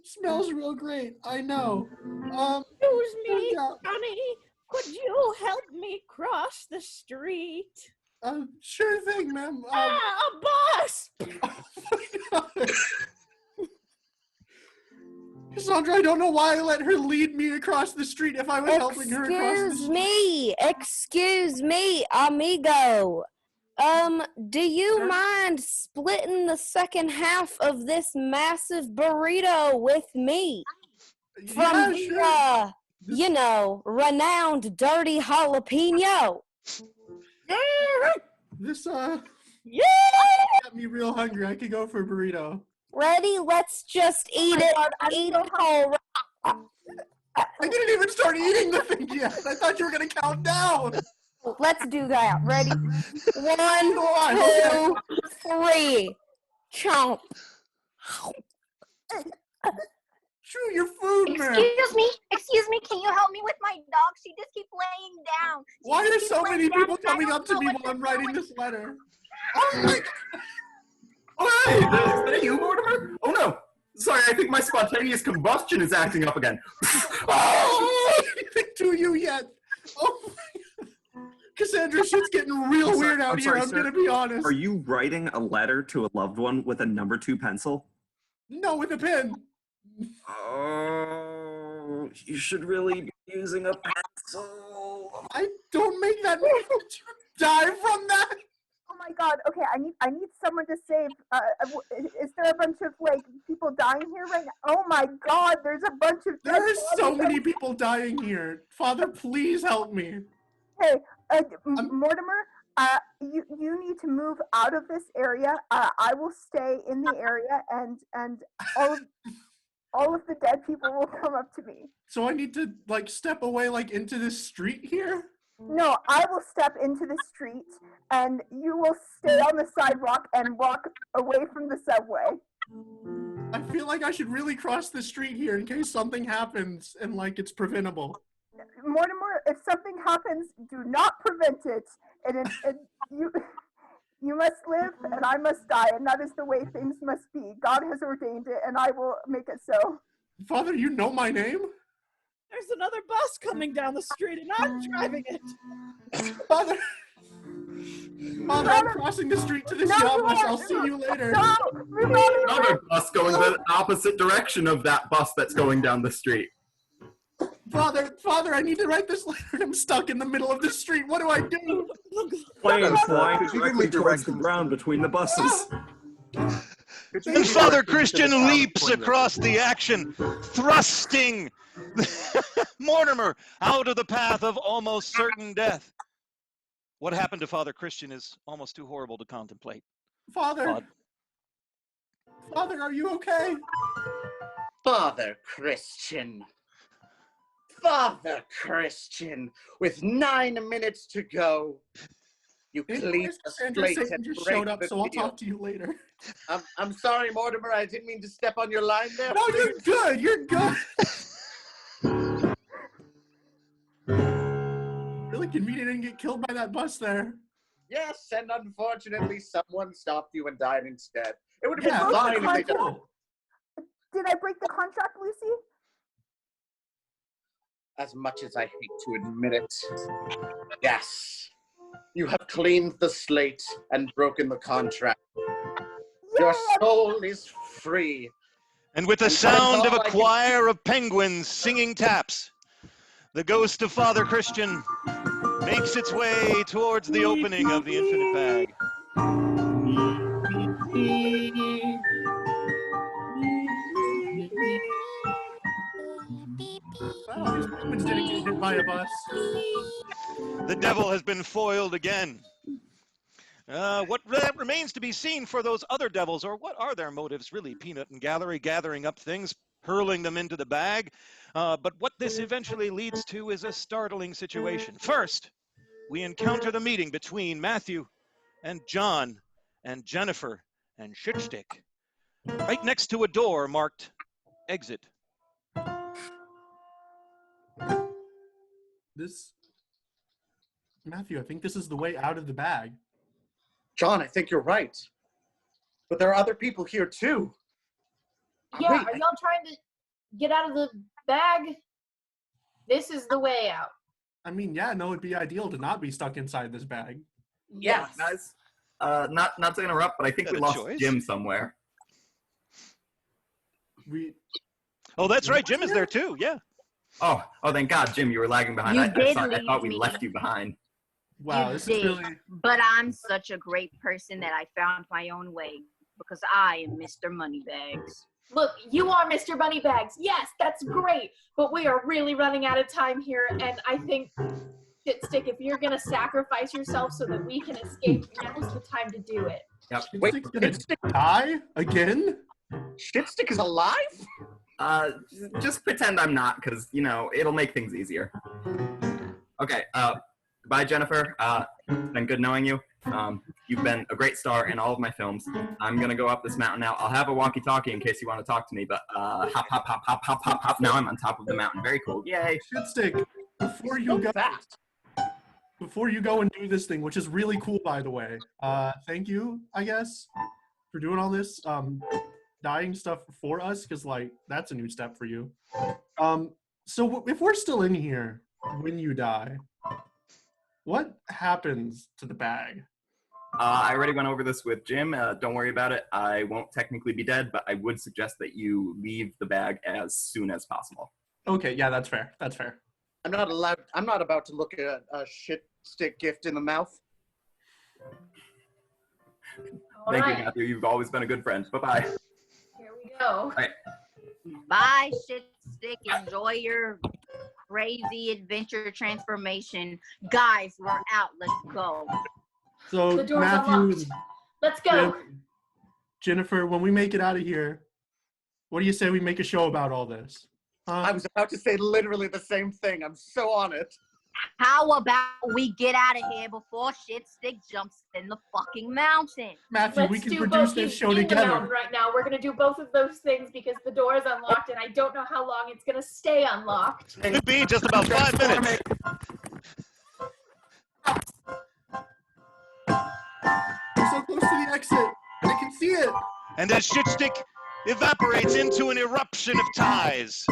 Smells real great, I know. Excuse me, honey. Could you help me cross the street? Sure thing, ma'am. A bus! Oh my God. Cassandra, I don't know why I let her lead me across the street if I was helping her across the street. Excuse me, amigo. Do you mind splitting the second half of this massive burrito with me? From the, you know, renowned dirty jalapeno. This, got me real hungry. I could go for a burrito. Ready? Let's just eat it. Eat it whole. I didn't even start eating the thing yet. I thought you were going to count down. Let's do that. Ready? 1, 2, 3. Chomp. Chew your food, man. Excuse me, can you help me with my dog? She just keeps laying down. Why are so many people coming up to me while I'm writing this letter? Oh my God. Oh, hey, is that you, Mortimer? Oh no. Sorry, I think my spontaneous combustion is acting up again. Oh, anything to you yet? Oh my God. Cassandra, shit's getting real weird out here, I'm going to be honest. Are you writing a letter to a loved one with a number 2 pencil? No, with a pen. Oh, you should really be using a pencil. I don't make that move. Die from that. Oh my God. Okay, I need someone to save. Is there a bunch of like people dying here right now? Oh my God, there's a bunch of. There are so many people dying here. Father, please help me. Hey, Mortimer, you need to move out of this area. I will stay in the area, and all of the dead people will come up to me. So I need to like step away like into this street here? No, I will step into the street, and you will stay on the sidewalk and walk away from the subway. I feel like I should really cross the street here in case something happens and like it's preventable. Mortimer, if something happens, do not prevent it. And you must live, and I must die, and that is the way things must be. God has ordained it, and I will make it so. Father, you know my name? There's another bus coming down the street, and I'm driving it. Father, I'm crossing the street to this job bus. I'll see you later. Another bus going the opposite direction of that bus that's going down the street. Father, I need to write this letter. I'm stuck in the middle of the street. What do I do? Planes flying directly towards the ground between the buses. And Father Christian leaps across the action, thrusting Mortimer out of the path of almost certain death. What happened to Father Christian is almost too horrible to contemplate. Father, are you okay? Father Christian. Father Christian, with 9 minutes to go, you clean the slate and just break showed up, the so I'll deal. talk to you later. I'm sorry, Mortimer. I didn't mean to step on your line there. No, you're good. You're good. Really convenient I didn't get killed by that bus there. Yes, and unfortunately, someone stopped you and died instead. It would have Yeah, been fine if they cool. didn't. Did I break the contract, Lucy? As much as I hate to admit it, yes. You have cleaned the slate and broken the contract. Your soul is free. And with the sound of a choir of penguins singing taps, the ghost of Father Christian makes its way towards the opening of the infinite bag. Well, these penguins didn't get hit by a bus. The devil has been foiled again. What remains to be seen for those other devils, or what are their motives really? Peanut and Gallery gathering up things, hurling them into the bag. But what this eventually leads to is a startling situation. First, we encounter the meeting between Matthew and John and Jennifer and Shitstick, right next to a door marked exit. Matthew, I think this is the way out of the bag. John, I think you're right. But there are other people here too. Yeah, Wait, are y'all trying to get out of the bag? This is the way out. I mean, yeah, no, it'd be ideal to not be stuck inside this bag. Yeah, guys. Not to interrupt, but I think we lost Jim somewhere. Oh, that's right. Jim is there too. Yeah. Oh, thank God, Jim, you were lagging behind. You I did thought we leave me. left you behind. Wow, You this did, is really... but I'm such a great person that I found my own way because I am Mr. Moneybags. Look, you are Mr. Moneybags. Yes, that's great. But we are really running out of time here. And I think, Shitstick, if you're going to sacrifice yourself so that we can escape, now's the time to do it. Yep. Wait, Shitstick's gonna die again? Shitstick is alive? Just pretend I'm not, because, it'll make things easier. Okay, goodbye, Jennifer. It's been good knowing you. You've been a great star in all of my films. I'm gonna go up this mountain now. I'll have a walkie-talkie in case you want to talk to me, but hop, hop, hop, hop, hop, hop, hop. Now I'm on top of the mountain. Very cool. Yay. Shitstick, before you go and do this thing, which is really cool, by the way, thank you, I guess, for doing all this dying stuff for us, because, that's a new step for you. So if we're still in here when you die, what happens to the bag? I already went over this with Jim. Don't worry about it. I won't technically be dead, but I would suggest that you leave the bag as soon as possible. Okay, yeah, that's fair. That's fair. I'm not about to look at a Shitstick gift in the mouth. All Thank right. you, Matthew. You've always been a good friend. Bye-bye. Here we go. Bye. Bye, shit stick. Enjoy your crazy adventure transformation. Guys, we're out. Let's go. So The door's Matthew, unlocked. Let's go. Jennifer, when we make it out of here, what do you say we make a show about all this? I was about to say literally the same thing. I'm so on it. How about we get out of here before shit stick jumps in the fucking mountain? Matthew, we Let's can do produce both. this He's show in the together. mountain right now. We're gonna do both of those things because the door is unlocked, and I don't know how long it's gonna stay unlocked. Could be just about 5 minutes. We're so close to the exit. I can see it. And as Shitstick evaporates into an eruption of ties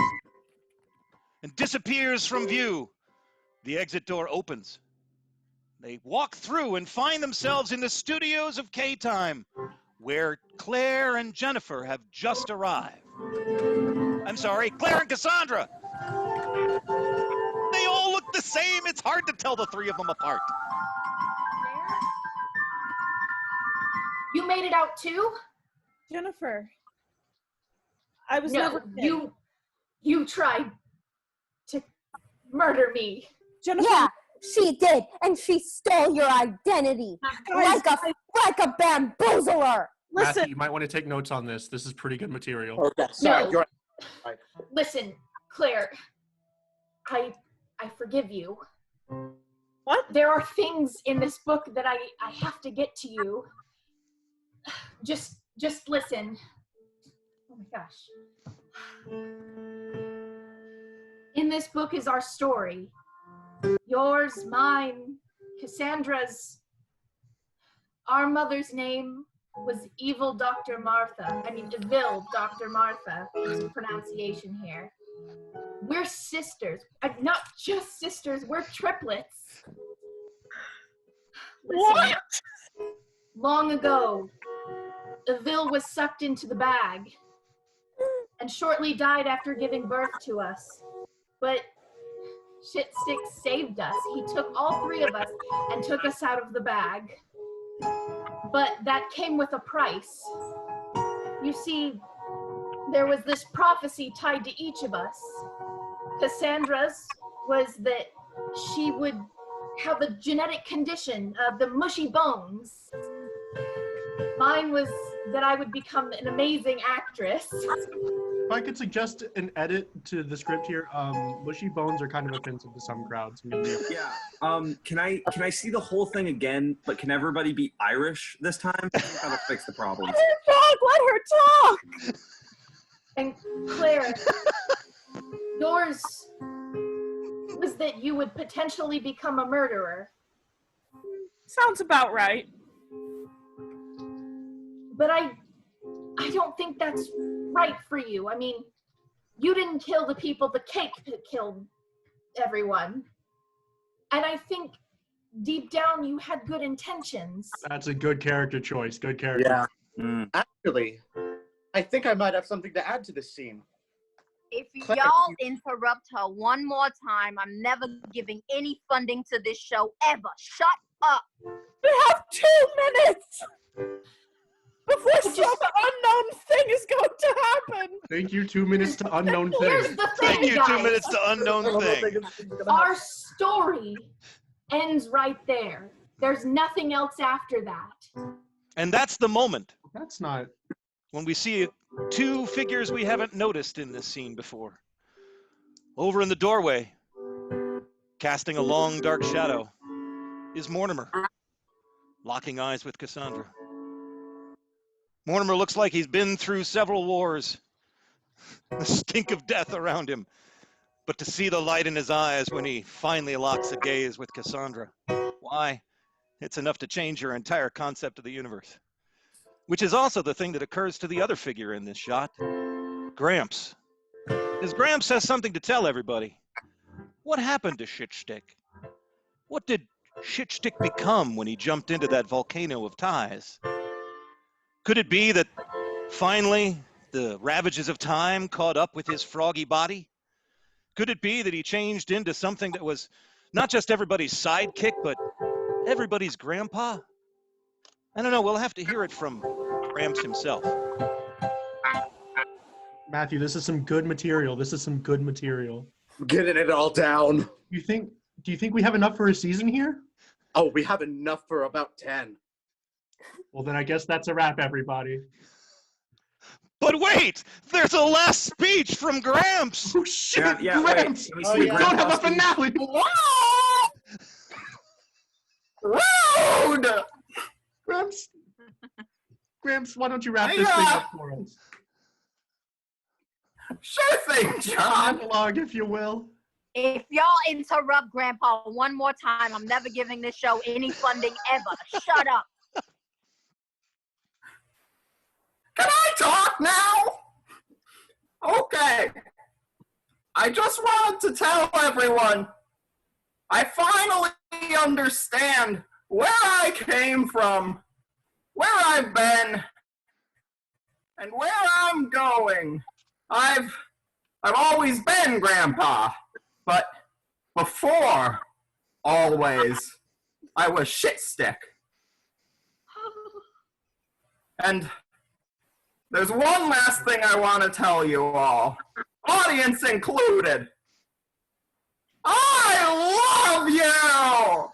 and disappears from view, the exit door opens. They walk through and find themselves in the studios of K-Time, where Claire and Jennifer have just arrived. I'm sorry, Claire and Cassandra. They all look the same. It's hard to tell the three of them apart. You made it out too? Jennifer. I was No, never you tried to murder me. Jennifer. Yeah, she did, and she stole your identity like a bamboozler. Matthew, you might want to take notes on this. This is pretty good material. Okay, sorry. No. You're right. Listen, Claire, I forgive you. What? There are things in this book that I have to get to you. Just listen. Oh my gosh. In this book is our story. Yours, mine, Cassandra's. Our mother's name was Evil Dr. Martha. I mean, Evil Dr. Martha is the pronunciation here. We're sisters. Not just sisters, we're triplets. Listen, What? long ago, Evil was sucked into the bag and shortly died after giving birth to us. But Shitstick saved us. He took all three of us and took us out of the bag. But that came with a price. You see, there was this prophecy tied to each of us. Cassandra's was that she would have a genetic condition of the mushy bones. Mine was that I would become an amazing actress. If I could suggest an edit to the script here, mushy bones are kind of offensive to some crowds. Yeah. Can I see the whole thing again? But can everybody be Irish this time? I think that'll fix the problem. Let her talk. And Claire, yours was that you would potentially become a murderer. Sounds about right. But I don't think that's right for you. I mean, you didn't kill the people, the cake killed everyone. And I think deep down you had good intentions. That's a good character choice. Good character. Yeah. Actually, I think I might have something to add to this scene. If Claire, y'all interrupt her one more time, I'm never giving any funding to this show ever. Shut up. We have 2 minutes before some unknown thing is going to happen. Thank you. 2 minutes to unknown Here's thing. the thing, Thank you, guys. 2 minutes to unknown thing. Our story ends right there. There's nothing else after that. And that's the moment That's not. when we see 2 figures we haven't noticed in this scene before. Over in the doorway, casting a long dark shadow, is Mortimer, locking eyes with Cassandra. Mortimer looks like he's been through several wars, the stink of death around him, but to see the light in his eyes when he finally locks a gaze with Cassandra, why, it's enough to change your entire concept of the universe. Which is also the thing that occurs to the other figure in this shot, Gramps. Because Gramps has something to tell everybody. What happened to Shitstick? What did Shitstick become when he jumped into that volcano of ties? Could it be that finally the ravages of time caught up with his froggy body? Could it be that he changed into something that was not just everybody's sidekick, but everybody's grandpa? I don't know. We'll have to hear it from Gramps himself. Matthew, this is some good material. This is some good material. I'm getting it all down. Do you think we have enough for a season here? Oh, we have enough for about 10. Well, then I guess that's a wrap, everybody. But wait! There's a last speech from Gramps! Oh, shit! Yeah, Gramps! wait. We don't have a finale! Rude! Gramps, why don't you wrap this thing up for us? Sure thing, John. Monologue, if you will. If y'all interrupt Grandpa one more time, I'm never giving this show any funding ever. Shut up. Can I talk now? Okay. I just wanted to tell everyone, I finally understand where I came from, where I've been, and where I'm going. I've always been Grandpa, but before, always, I was shitstick. And there's one last thing I want to tell you all, audience included. I love you!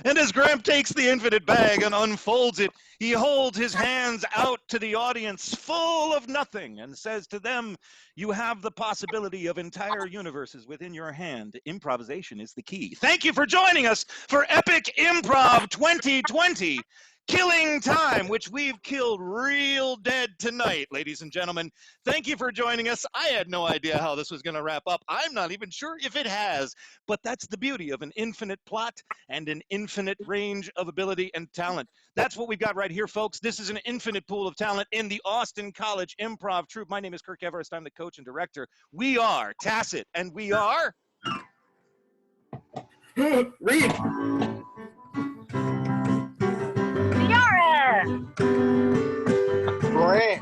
And as Gramp takes the infinite bag and unfolds it, he holds his hands out to the audience full of nothing and says to them, you have the possibility of entire universes within your hand. Improvisation is the key. Thank you for joining us for Epic Improv 2020. Killing time, which we've killed real dead tonight, ladies and gentlemen. Thank you for joining us. I had no idea how this was going to wrap up. I'm not even sure if it has, but that's the beauty of an infinite plot and an infinite range of ability and talent. That's what we've got right here, folks. This is an infinite pool of talent in the Austin College Improv Troupe. My name is Kirk Everest. I'm the coach and director. We are Tacit, and we are... Read. Diarra! Great.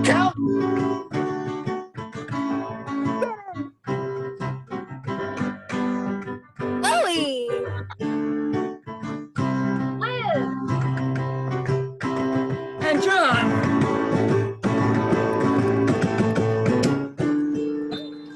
Count. Lily! And John.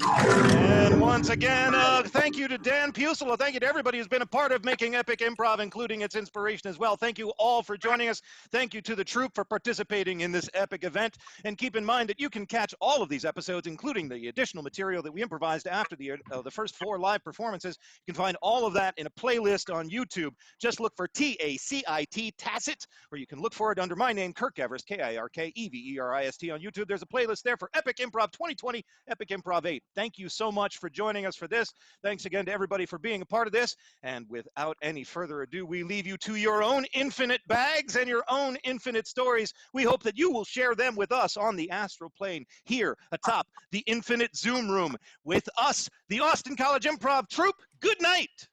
And once again, thank you to Dan Pusel. Thank you to everybody who's been a part of making Epic Improv, including its inspiration as well. Thank you all for joining us. Thank you to the troupe for participating in this epic event. And keep in mind that you can catch all of these episodes, including the additional material that we improvised after the first 4 live performances. You can find all of that in a playlist on YouTube. Just look for TACIT, Tacit, or you can look for it under my name, Kirk Everest, KIRKEVERIST on YouTube. There's a playlist there for Epic Improv 2020, Epic Improv 8. Thank you so much for joining us for this. Thanks again to everybody for being a part of this. And without any further ado, we leave you to your own infinite bags and your own infinite stories. We hope that you will share them with us on the astral plane here atop the infinite Zoom room with us, the Austin College Improv Troupe. Good night.